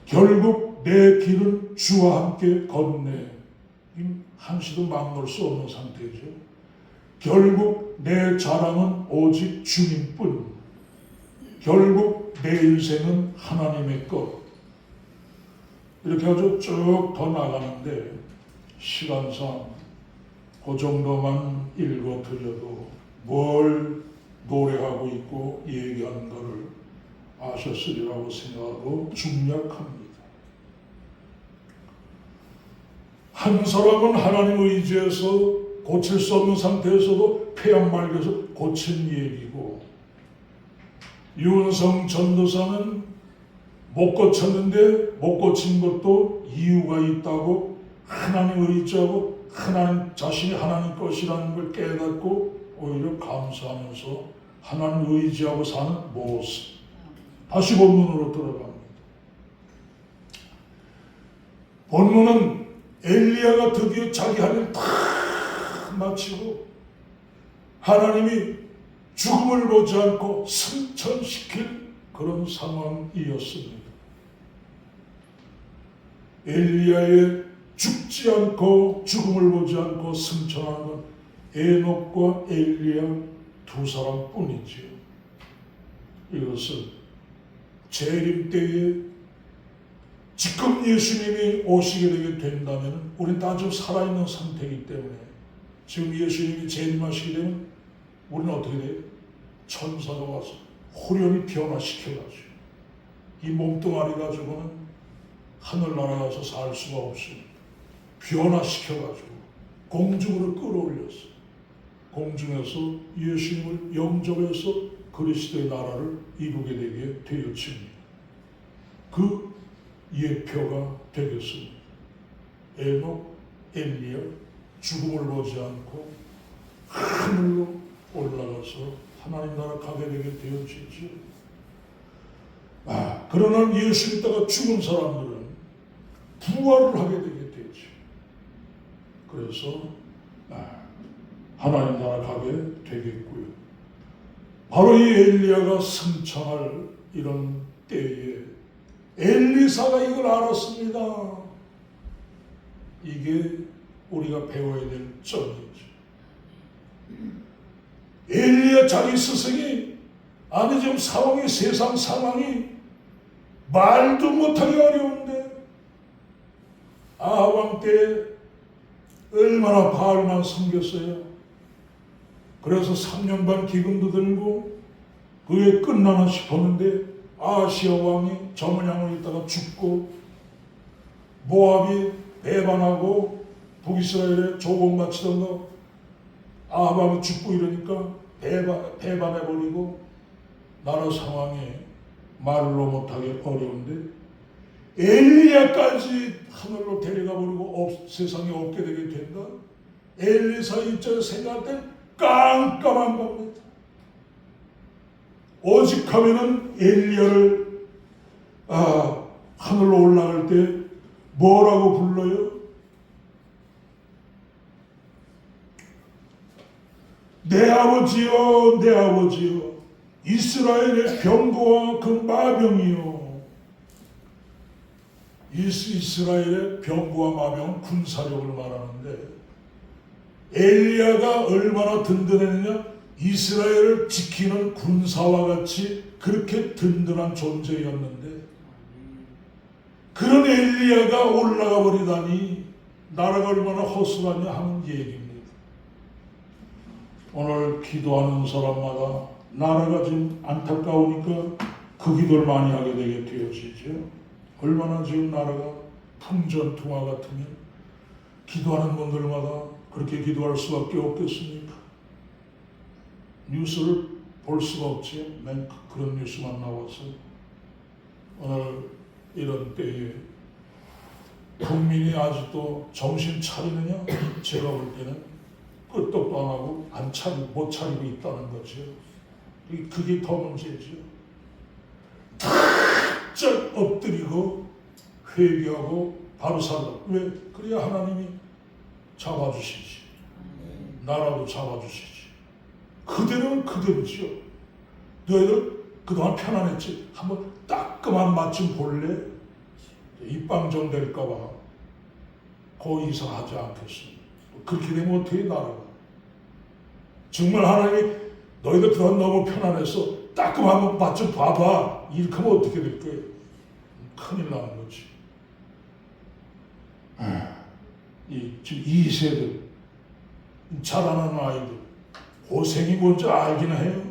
Speaker 1: 결국 내 길은 주와 함께 걷네. 한시도 막놓을 수 없는 상태죠. 결국 내 자랑은 오직 주님뿐. 결국 내 인생은 하나님의 것. 이렇게 아주 쭉 더 나가는데 시간상 그 정도만 읽어드려도 뭘 노래하고 있고 얘기하는 것을 아셨으리라고 생각하고 중략합니다. 한 사람은 하나님 의지해서 고칠 수 없는 상태에서도 폐암 말겨서 고친 얘기고, 윤성 전도사는 못 고쳤는데 못 고친 것도 이유가 있다고 하나님 의지하고 하나님 자신이 하나님 것이라는 걸 깨닫고 오히려 감사하면서 하나님 의지하고 사는 모습. 다시 본문으로 들어갑니다. 본문은 엘리야가 드디어 자기 할 일 다 마치고 하나님이 죽음을 보지 않고 승천시킬 그런 상황이었습니다. 엘리야의 죽지 않고 죽음을 보지 않고 승천하는 건 에녹과 엘리야 2사람뿐이지요. 이것은 재림 때에 지금 예수님이 오시게 되게 된다면 우리는 다 지금 살아있는 상태이기 때문에 지금 예수님이 재림하시게 되면 우리는 어떻게 돼요? 천사가 와서 호련히 변화시켜가지고 이 몸뚱아리 가지고는 하늘나라 가서 살 수가 없습니다. 변화시켜가지고 공중으로 끌어올렸어. 공중에서 예수님을 영접해서 그리스도의 나라를 이루게 되게 되어집니다. 그 예표가 되겠습니다. 에녹, 엘리야 죽음을 보지 않고 하늘로 올라가서 하나님 나라 가게 되게 되어지죠. 그러나 예수 믿다가 죽은 사람들은 부활을 하게 되게 되죠. 그래서 하나님 나라 가게 되겠고요. 바로 이 엘리야가 승천할 이런 때에 엘리사가 이걸 알았습니다. 이게 우리가 배워야 될 점이죠. 엘리야 자기 스승이 아니 지금 상황이 세상 상황이 말도 못하기 어려운데 아합 왕 때 얼마나 바알만 섬겼어요. 그래서 3년 반 기근도 들고 그게 끝나나 싶었는데 아시아 왕이 점을 향을 있다가 죽고 모압이 배반하고 북이스라엘에 조공 바치던 거 아합 왕이 죽고 이러니까 배반해버리고 나라 상황이 말로 못하게 어려운데 엘리야까지 하늘로 데려가 버리고 세상에 없게 되게 된다. 엘리사 입장에서 생각할 땐 깜깜한 겁니다. 오직하면은 엘리야를 하늘로 올라갈 때 뭐라고 불러요? 내 아버지여, 내 아버지여, 이스라엘의 병거와 그 마병이요. 이스라엘의 병거와 마병은 군사력을 말하는데 엘리야가 얼마나 든든했느냐? 이스라엘을 지키는 군사와 같이 그렇게 든든한 존재였는데 그런 엘리야가 올라가 버리다니 나라가 얼마나 허술하냐 하는 얘기입니다. 오늘 기도하는 사람마다 나라가 좀 안타까우니까 그 기도를 많이 하게 되게 되어지죠. 얼마나 지금 나라가 풍전투화 같으면 기도하는 분들마다 그렇게 기도할 수밖에 없겠습니까? 뉴스를 볼 수가 없지. 맨 그런 뉴스만 나와서 오늘 이런 때에 국민이 아직도 정신 차리느냐? 제가 볼 때는 끄떡도 안 하고 못 차리고 있다는 거죠. 그게 더 문제죠. 탁 엎드리고 회개하고 바로 살라. 왜? 그래야 하나님이 잡아주시지. 나라도 잡아주시지. 그대로는 그대로죠. 너희들 그동안 편안했지. 한번 따끔한 맛 좀 볼래? 입방정 될까봐 그 이상 하지 않겠습니다. 그렇게 되면 어떻게 나라가? 정말 하나님이 너희들 그동안 너무 편안해서 따끔한 맛 좀 봐봐. 이렇게 하면 어떻게 될 거예요? 큰일 나는 거지. 지금 2세들, 자라는 아이들, 고생이 뭔지 알긴 해요.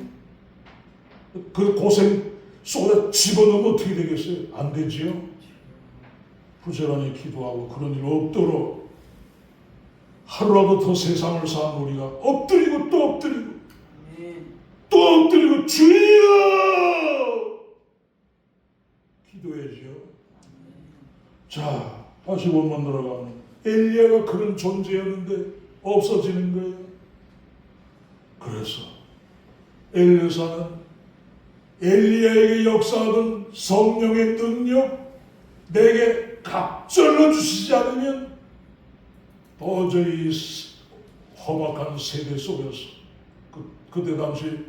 Speaker 1: 그 고생 속에 집어넣으면 어떻게 되겠어요? 안 되지요? 부지런히 기도하고 그런 일 없도록 하루라도 더 세상을 사는 우리가 엎드리고 또 엎드리고 또 엎드리고 주여 기도해야죠. 자, 다시 원문 들어가면 엘리야가 그런 존재였는데 없어지는 거예요. 그래서 엘리사는 엘리야에게 역사하던 성령의 능력 내게 갑절로 주시지 않으면 도저히 험악한 세대 속에서 그때 당시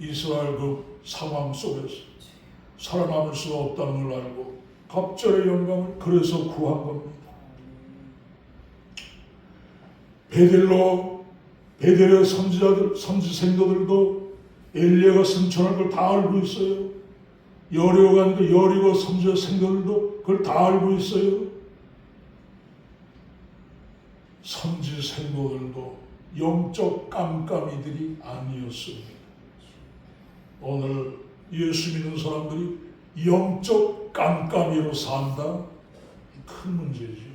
Speaker 1: 이스라엘 그 상황 속에서 살아남을 수가 없다는 걸 알고 갑절의 영광을 그래서 구한 겁니다. 베델의 선지자들, 선지생도들도 엘리야가 승천한 걸 다 알고 있어요. 여리고가 아니고 여리고 선지생도들도 그걸 다 알고 있어요. 선지생도들도 영적 깜깜이들이 아니었습니다. 오늘 예수 믿는 사람들이 영적 깜깜이로 산다? 큰 문제죠.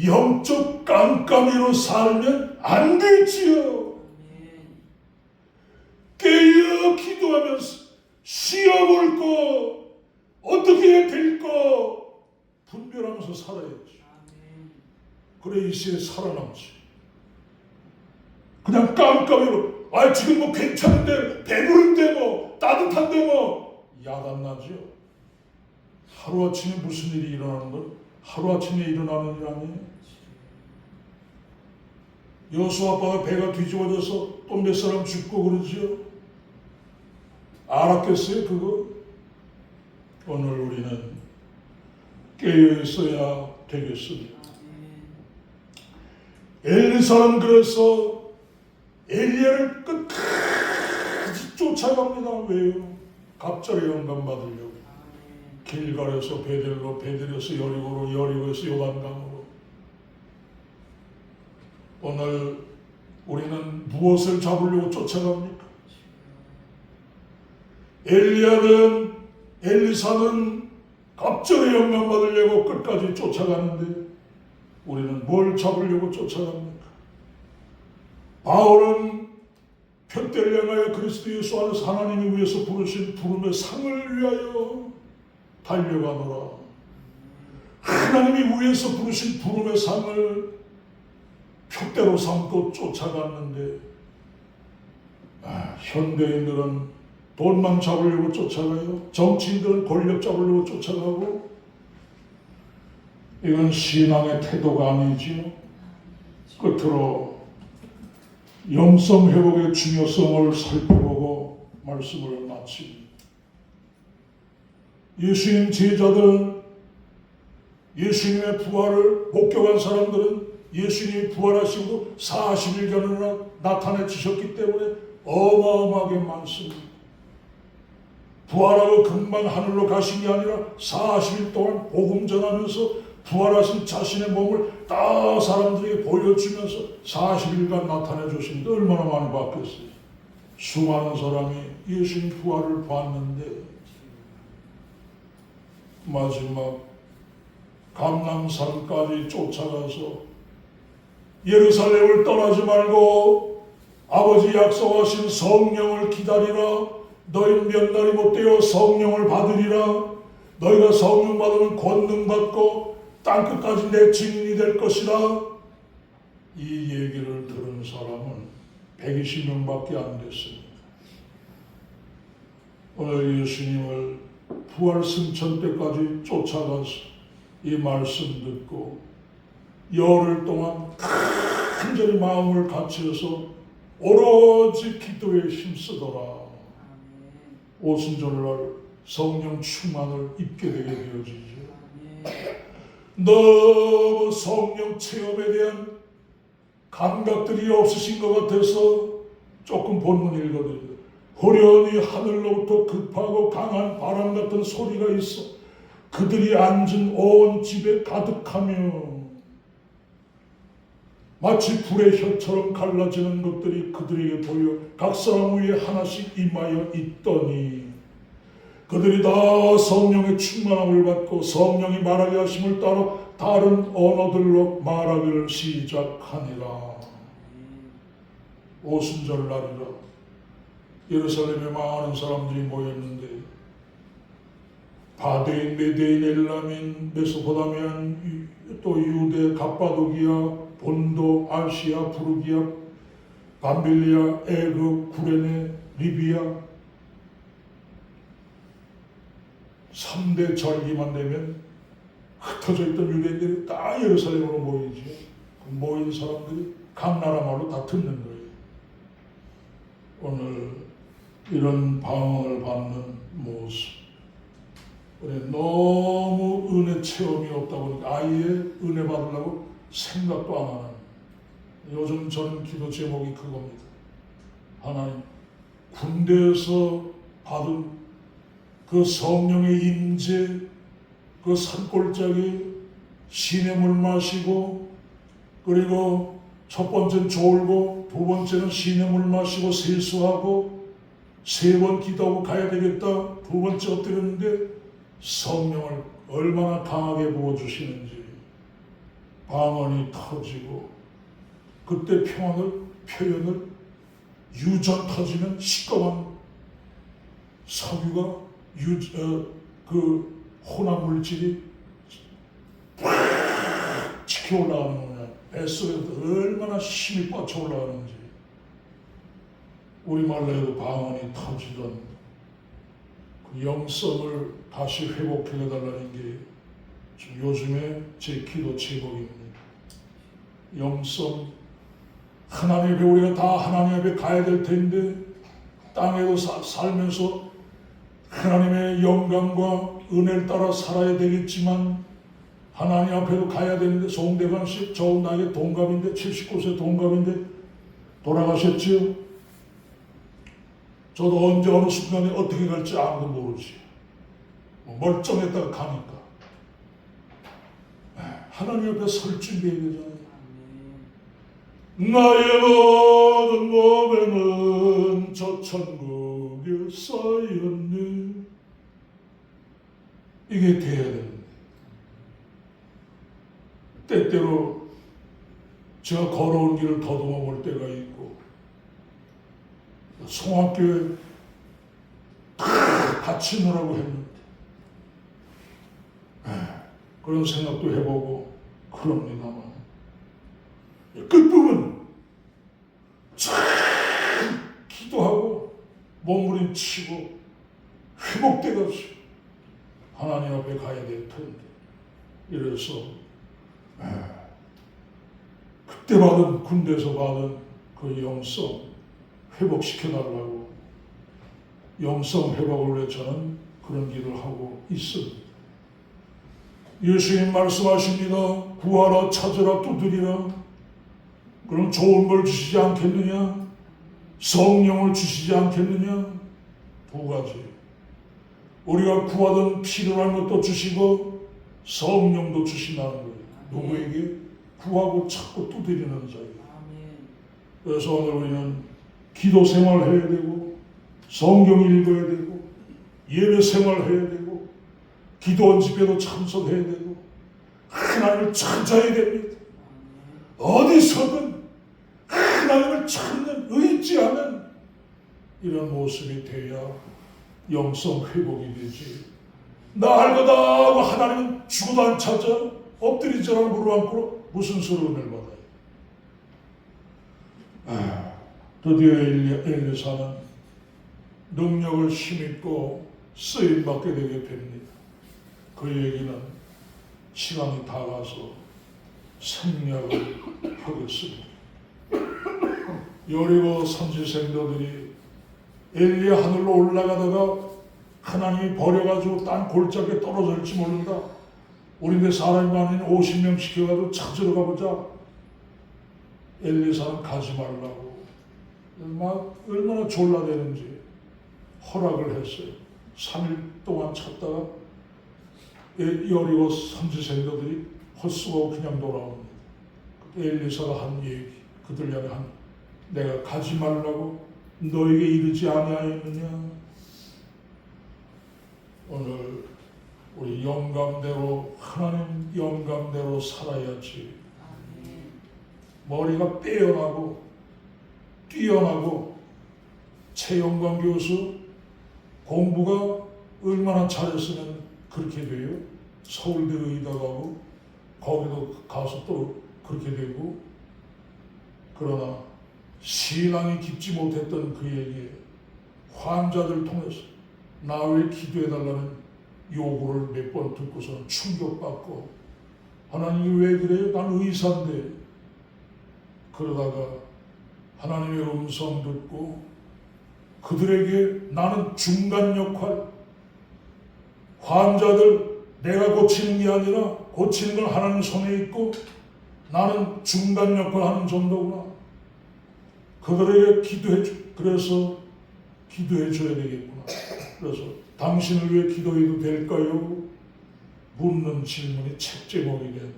Speaker 1: 영적 깜깜이로 살면 안 되지요. 깨어 기도하면서 시험을 거 어떻게 될 거 분별하면서 살아야지. 그래 이 시대에 살아남지. 그냥 깜깜이로 지금 뭐 괜찮은데 배부른데 뭐 따뜻한데 뭐 야단나죠. 하루아침에 무슨 일이 일어나는 건 하루아침에 일어나는 일 아니에요. 여호수아가 배가 뒤집어져서 또 몇 사람 죽고 그러지요. 알았겠어요 그거? 오늘 우리는 깨어 있어야 되겠습니다. 엘리사는 그래서 엘리야를 끝까지 쫓아갑니다. 왜요? 갑절의 영감 받으려고. 길갈에서 베델로, 베델에서 여리고로, 여리고에서 요단강으로. 오늘 우리는 무엇을 잡으려고 쫓아갑니까? 엘리야는 엘리사는 갑절의 영광 받으려고 끝까지 쫓아가는데 우리는 뭘 잡으려고 쫓아갑니까? 바울은 표대를 향하여 그리스도 예수 안에서 하나님이 위해서 부르신 부름의 상을 위하여 달려가노라. 하나님이 위해서 부르신 부름의 상을 표대로 삼고 쫓아갔는데 현대인들은 돈만 잡으려고 쫓아가요. 정치인들은 권력 잡으려고 쫓아가고 이건 신앙의 태도가 아니지요. 끝으로 영성 회복의 중요성을 살펴보고 말씀을 마칩니다. 예수님 제자들은 예수님의 부활을 목격한 사람들은 예수님이 부활하시고 40일간이나 나타내 주셨기 때문에 어마어마하게 많습니다. 부활하고 금방 하늘로 가신 게 아니라 40일 동안 복음 전하면서 부활하신 자신의 몸을 다 사람들에게 보여주면서 40일간 나타내 주시는데 얼마나 많이 바뀌었어요. 수많은 사람이 예수님 부활을 봤는데 마지막 감람산까지 쫓아가서 예루살렘을 떠나지 말고 아버지 약속하신 성령을 기다리라. 너희는 몇 날이 못되어 성령을 받으리라. 너희가 성령 받으면 권능 받고 땅끝까지 내 증인이 될 것이라. 이 얘기를 들은 사람은 120명밖에 안 됐습니다. 오늘 예수님을 부활 승천 때까지 쫓아가서 이 말씀 듣고 열흘 동안 간절히 마음을 같이해서 오로지 기도에 힘쓰더라. 오순절날 성령 충만을 입게 되게 되어지죠. 너무 성령 체험에 대한 감각들이 없으신 것 같아서 조금 본문 읽어드립니다. 호련히 하늘로부터 급하고 강한 바람 같은 소리가 있어 그들이 앉은 온 집에 가득하며 마치 불의 혀처럼 갈라지는 것들이 그들에게 보여 각 사람 위에 하나씩 임하여 있더니 그들이 다 성령의 충만함을 받고 성령이 말하게 하심을 따라 다른 언어들로 말하기를 시작하니라. 오순절날이라 예루살렘에 많은 사람들이 모였는데 바데인, 메데인, 엘라민, 메소포타미안, 또 유대, 갑바도기아, 본도, 아시아, 부르기아, 밤빌리아, 에그, 구레네, 리비아 3대 절기만 되면 흩어져 있던 유대인들이 다 예루살렘으로 모이죠. 모인 사람들이 각 나라 말로 다 듣는 거예요. 오늘 이런 방언을 받는 모습 우리 너무 은혜 체험이 없다 보니까 아예 은혜 받으려고 생각도 안 하는 요즘 저는 기도 제목이 그겁니다. 하나님 군대에서 받은 그 성령의 임재 그 산골짜기 신의 물 마시고 그리고 첫 번째는 졸고 두 번째는 신의 물 마시고 세수하고 세 번 기도하고 가야 되겠다. 두 번째 엎드렸는데 성령을 얼마나 강하게 부어주시는지 방언이 터지고 그때 표현을 유전 터지면 시꺼먼 석유가 그 혼합 물질이 팍 치켜 올라가는 거냐. 뱃속에서 얼마나 힘이 뻗쳐 올라가는지 우리말로 해도 방언이 터지던 그 영성을 다시 회복해달라는 게 요즘에 제 기도 제목입니다. 영성 하나님 앞에 우리가 다 하나님 앞에 가야 될 텐데 땅에도 살면서 하나님의 영광과 은혜를 따라 살아야 되겠지만 하나님 앞에도 가야 되는데 송대관 씨 저 나이에 동갑인데 79세 동갑인데 돌아가셨지요. 저도 언제 어느 순간에 어떻게 갈지 아무도 모르지. 멀쩡했다가 가니까 하나님 앞에 설 준비해야 되잖아요. 나의 모든 몸에는 저 천국에 쌓였네. 이게 돼야 되는데 때때로 제가 걸어온 길을 더듬어 볼 때가 있고 송악교회 바치느라고 했는데 그런 생각도 해보고 그럽니다만 끝부분 참 기도하고 몸부림치고 회복돼가지고 하나님 앞에 가야 될 텐데 이래서 그때 받은 군대에서 받은 그 영성 회복시켜달라고 영성 회복을 위해 저는 그런 기도를 하고 있습니다. 예수님 말씀하십니다. 구하라 찾으라 두드리라. 그럼 좋은 걸 주시지 않겠느냐? 성령을 주시지 않겠느냐? 두 가지. 우리가 구하던 필요한 것도 주시고 성령도 주신다는 거예요. 누구에게? 구하고 찾고 두드리는 자에게. 그래서 오늘 우리는 기도 생활해야 되고 성경 읽어야 되고 예배 생활해야 되고 기도원 집회도 참석해야 되고 하나님을 찾아야 됩니다. 어디서든 하나님을 찾는 의지하는 이런 모습이 돼야 영성 회복이 되지. 나 알거다 하고 하나님은 죽어도 안 찾아 엎드리자라고 무릎 무슨 소리 은혜를 받아요. 드디어 엘리사는 능력을 힘입고 쓰임받게 되게 됩니다. 그 얘기는 시간이 다가서 생략을 하겠습니다. 여리고 선지생도들이 엘리야 하늘로 올라가다가 하나님이 버려가지고 딴 골짜기에 떨어질지 모른다. 우리인데 사람이 많으니 50명 시켜가지고 찾으러 가보자. 엘리사는 가지 말라고 막 얼마나 졸라대는지 허락을 했어요. 3일 동안 찾다가 여리고 선지생도들이 헛수고 그냥 돌아옵니다. 그때 엘리사가 한 얘기, 그들 향해 한 내가 가지 말라고 너에게 이르지 아니하였느냐. 오늘 우리 영감대로 하나님 영감대로 살아야지. 머리가 빼어나고 뛰어나고 최영광 교수 공부가 얼마나 잘했으면 그렇게 돼요. 서울대 의대 가고 거기도 가서 또 그렇게 되고. 그러나 신앙이 깊지 못했던 그에게 환자들 통해서 나 왜 기도해달라는 요구를 몇 번 듣고서는 충격받고 하나님이 왜 그래요? 난 의사인데. 그러다가 하나님의 음성 듣고 그들에게 나는 중간 역할, 환자들 내가 고치는 게 아니라 고치는 건 하나님 손에 있고 나는 중간 역할 하는 정도구나. 그들에게 그래서 기도해 줘야 되겠구나. 그래서 당신을 위해 기도해도 될까요? 묻는 질문이 책 제목이 된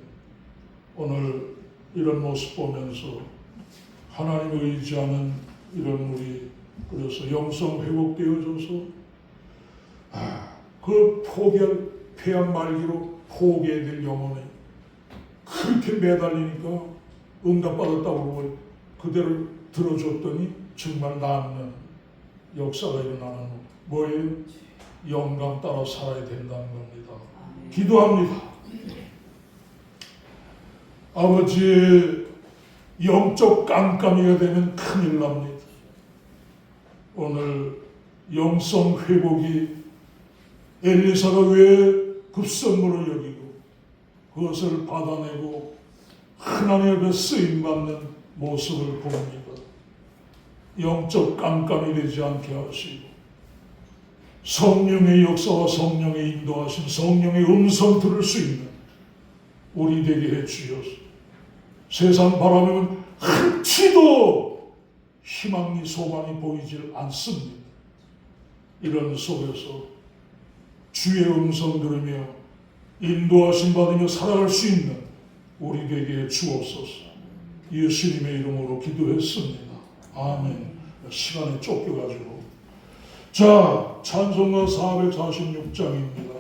Speaker 1: 오늘 이런 모습 보면서 하나님을 의지하는 이런 우리 그래서 영성 회복되어져서 그 포기할 폐암 말기로 포기해야 될 영혼에 그렇게 매달리니까 응답받았다고 그대로 들어줬더니 정말 낫는 역사가 일어나는 뭐예요? 영감 따라 살아야 된다는 겁니다. 기도합니다. 아버지의 영적 깜깜이가 되면 큰일 납니다. 오늘 영성 회복이 엘리사가 왜 급선무를 여기고 그것을 받아내고 하나님 앞에 쓰임받는 모습을 봅니다. 영적 깜깜이 되지 않게 하시고 성령의 역사와 성령의 인도하신 성령의 음성 들을 수 있는 우리 되게 해주셔서 세상 바라보면 한치도 희망이 소망이 보이질 않습니다. 이런 속에서 주의 음성 들으며 인도하심 받으며 살아갈 수 있는 우리 되게 주옵소서. 예수님의 이름으로 기도했습니다. 아멘. 시간에 쫓겨가지고. 자, 찬송가 446장입니다.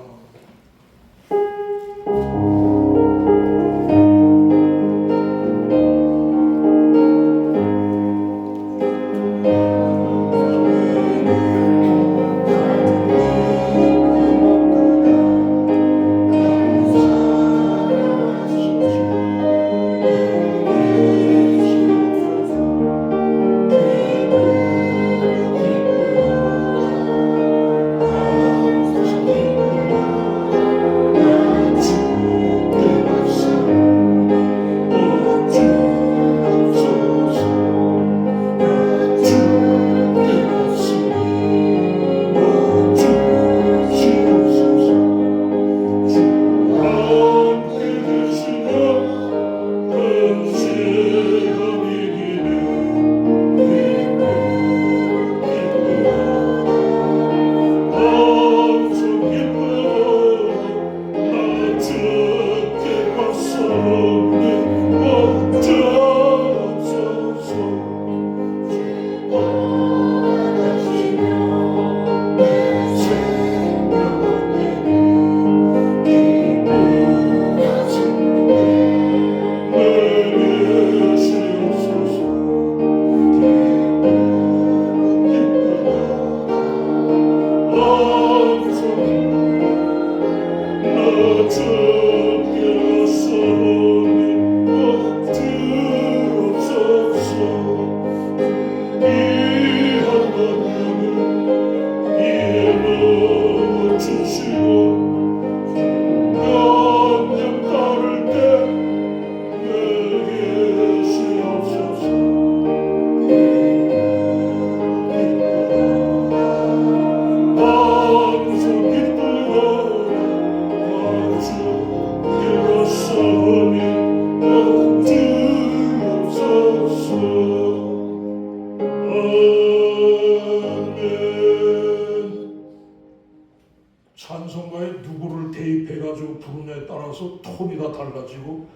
Speaker 1: 찬송가에 누구를 대입해가지고 부르냐에 따라서 톤이 다 달라지고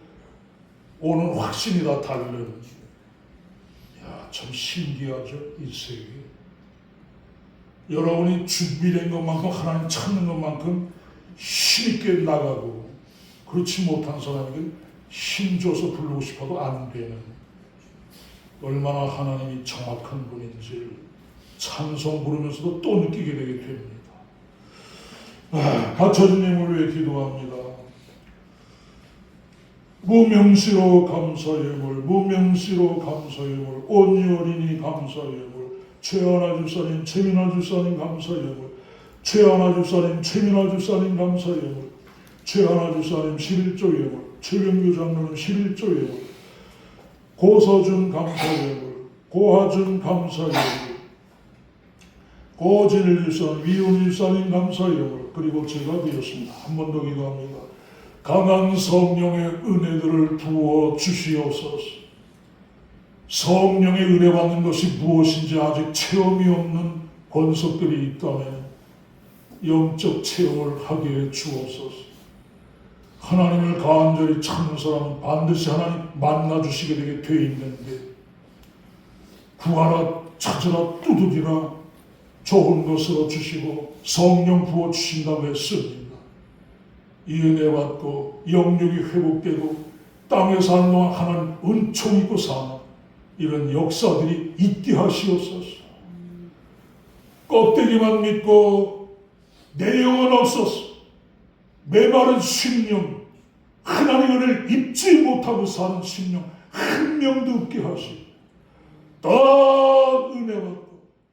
Speaker 1: 오는 확신이 다 다르는. 야, 참 신기하죠, 이 세계. 여러분이 준비된 것만큼, 하나님 찾는 것만큼 힘있게 나가고, 그렇지 못한 사람에게 힘줘서 부르고 싶어도 안 되는, 얼마나 하나님이 정확한 분인지 찬송 부르면서도 또 느끼게 되게 됩니다. 갖춰진 힘을 위해 기도합니다. 무명시로 감사의 물, 무명시로 감사의 물, 온유어린이 감사의 물, 최하나 주사님, 최민아 주사님 감사의 물, 최하나 주사님, 최민아 주사님 감사의 물, 최하나 주사님 11조의 물, 최병규 장로님 11조의 물, 고서준 감사의 물, 고하준 감사의 물, 고진일 주사님, 위훈 주사님 감사의 물, 그리고 제가 되었습니다. 한 번 더 기도합니다. 강한 성령의 은혜들을 부어 주시옵소서. 성령의 은혜 받는 것이 무엇인지 아직 체험이 없는 권속들이 있다면 영적 체험을 하게 해 주옵소서. 하나님을 간절히 찾는 사람은 반드시 하나님 만나 주시게 되게 되어 있는데, 구하라, 찾으라, 두드리라, 좋은 것으로 주시고 성령 부어 주신다고 했습니다. 이 은혜 받고 영육이 회복되고 땅에 사는 동안 하나님 은총 있고 사는 이런 역사들이 있게 하시옵소서. 껍데기만 믿고 내 영은 없어서 메마른 심령, 하나님의 은혜를 입지 못하고 사는 심령 한 명도 없게 하시고, 다 은혜 받고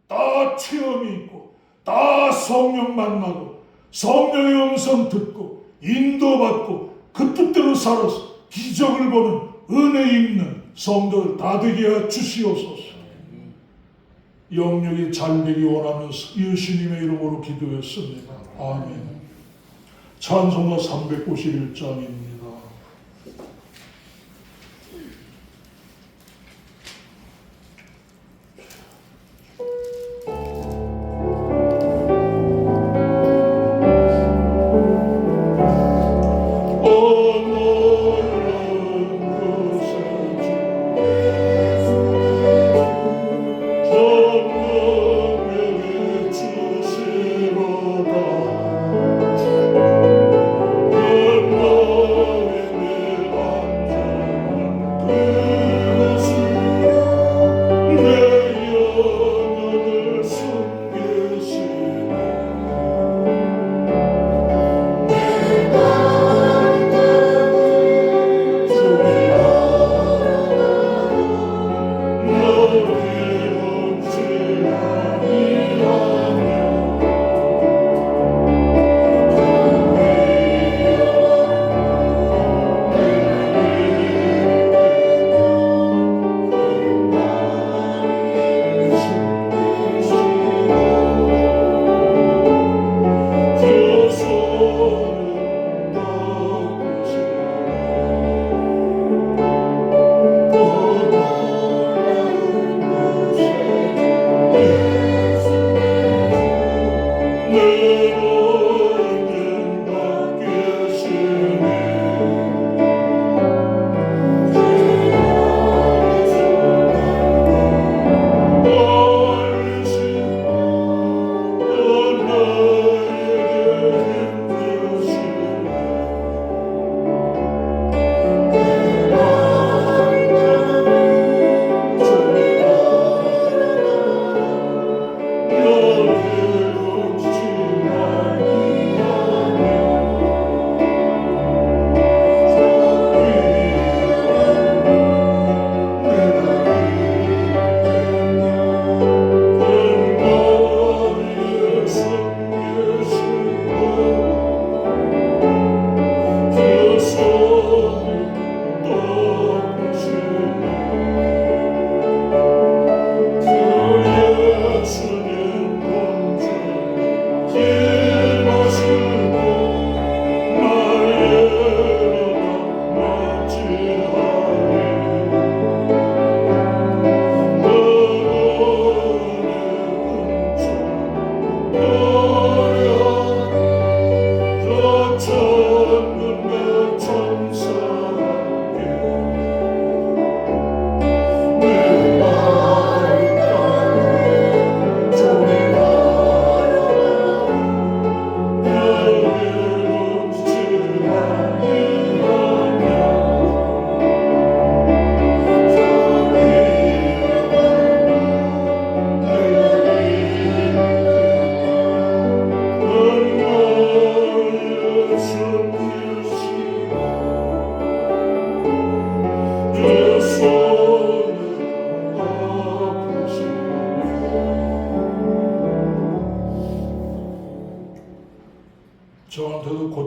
Speaker 1: 다 체험이 있고 다 성령 만나고 성령의 음성 듣고 인도받고 그 뜻대로 살아서 기적을 보는 은혜 있는 성도들 다 되게 해 주시옵소서. 영육이 잘되기 원하면서 예수님의 이름으로 기도했습니다. 아멘. 찬송가 391장입니다.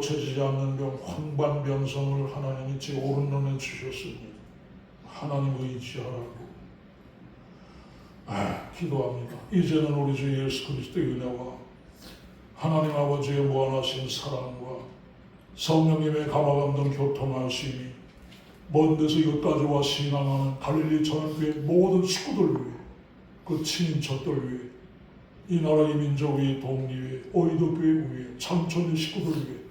Speaker 1: 고쳐지지 않는 병 황반변성을 하나님이 제 오른눈에 주셨으니 하나님 의지하라고 기도합니다. 이제는 우리 주 예수 그리스도의 은혜와 하나님 아버지의 무한하신 사랑과 성령님의 감화감동 교통하심이 먼 데서 이것까지 와 신앙하는 갈릴리 전교회 모든 식구들 위해 그 친인척들 위해 이 나라 이 민족 위해 동리 위해 오이도교회 위해 창천의 식구들 위해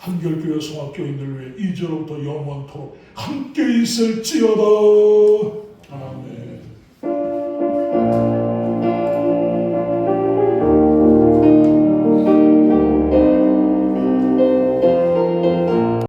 Speaker 1: 한결교회 성악교인들 위해 이제로부터 영원토록 함께 있을지어다. 아멘.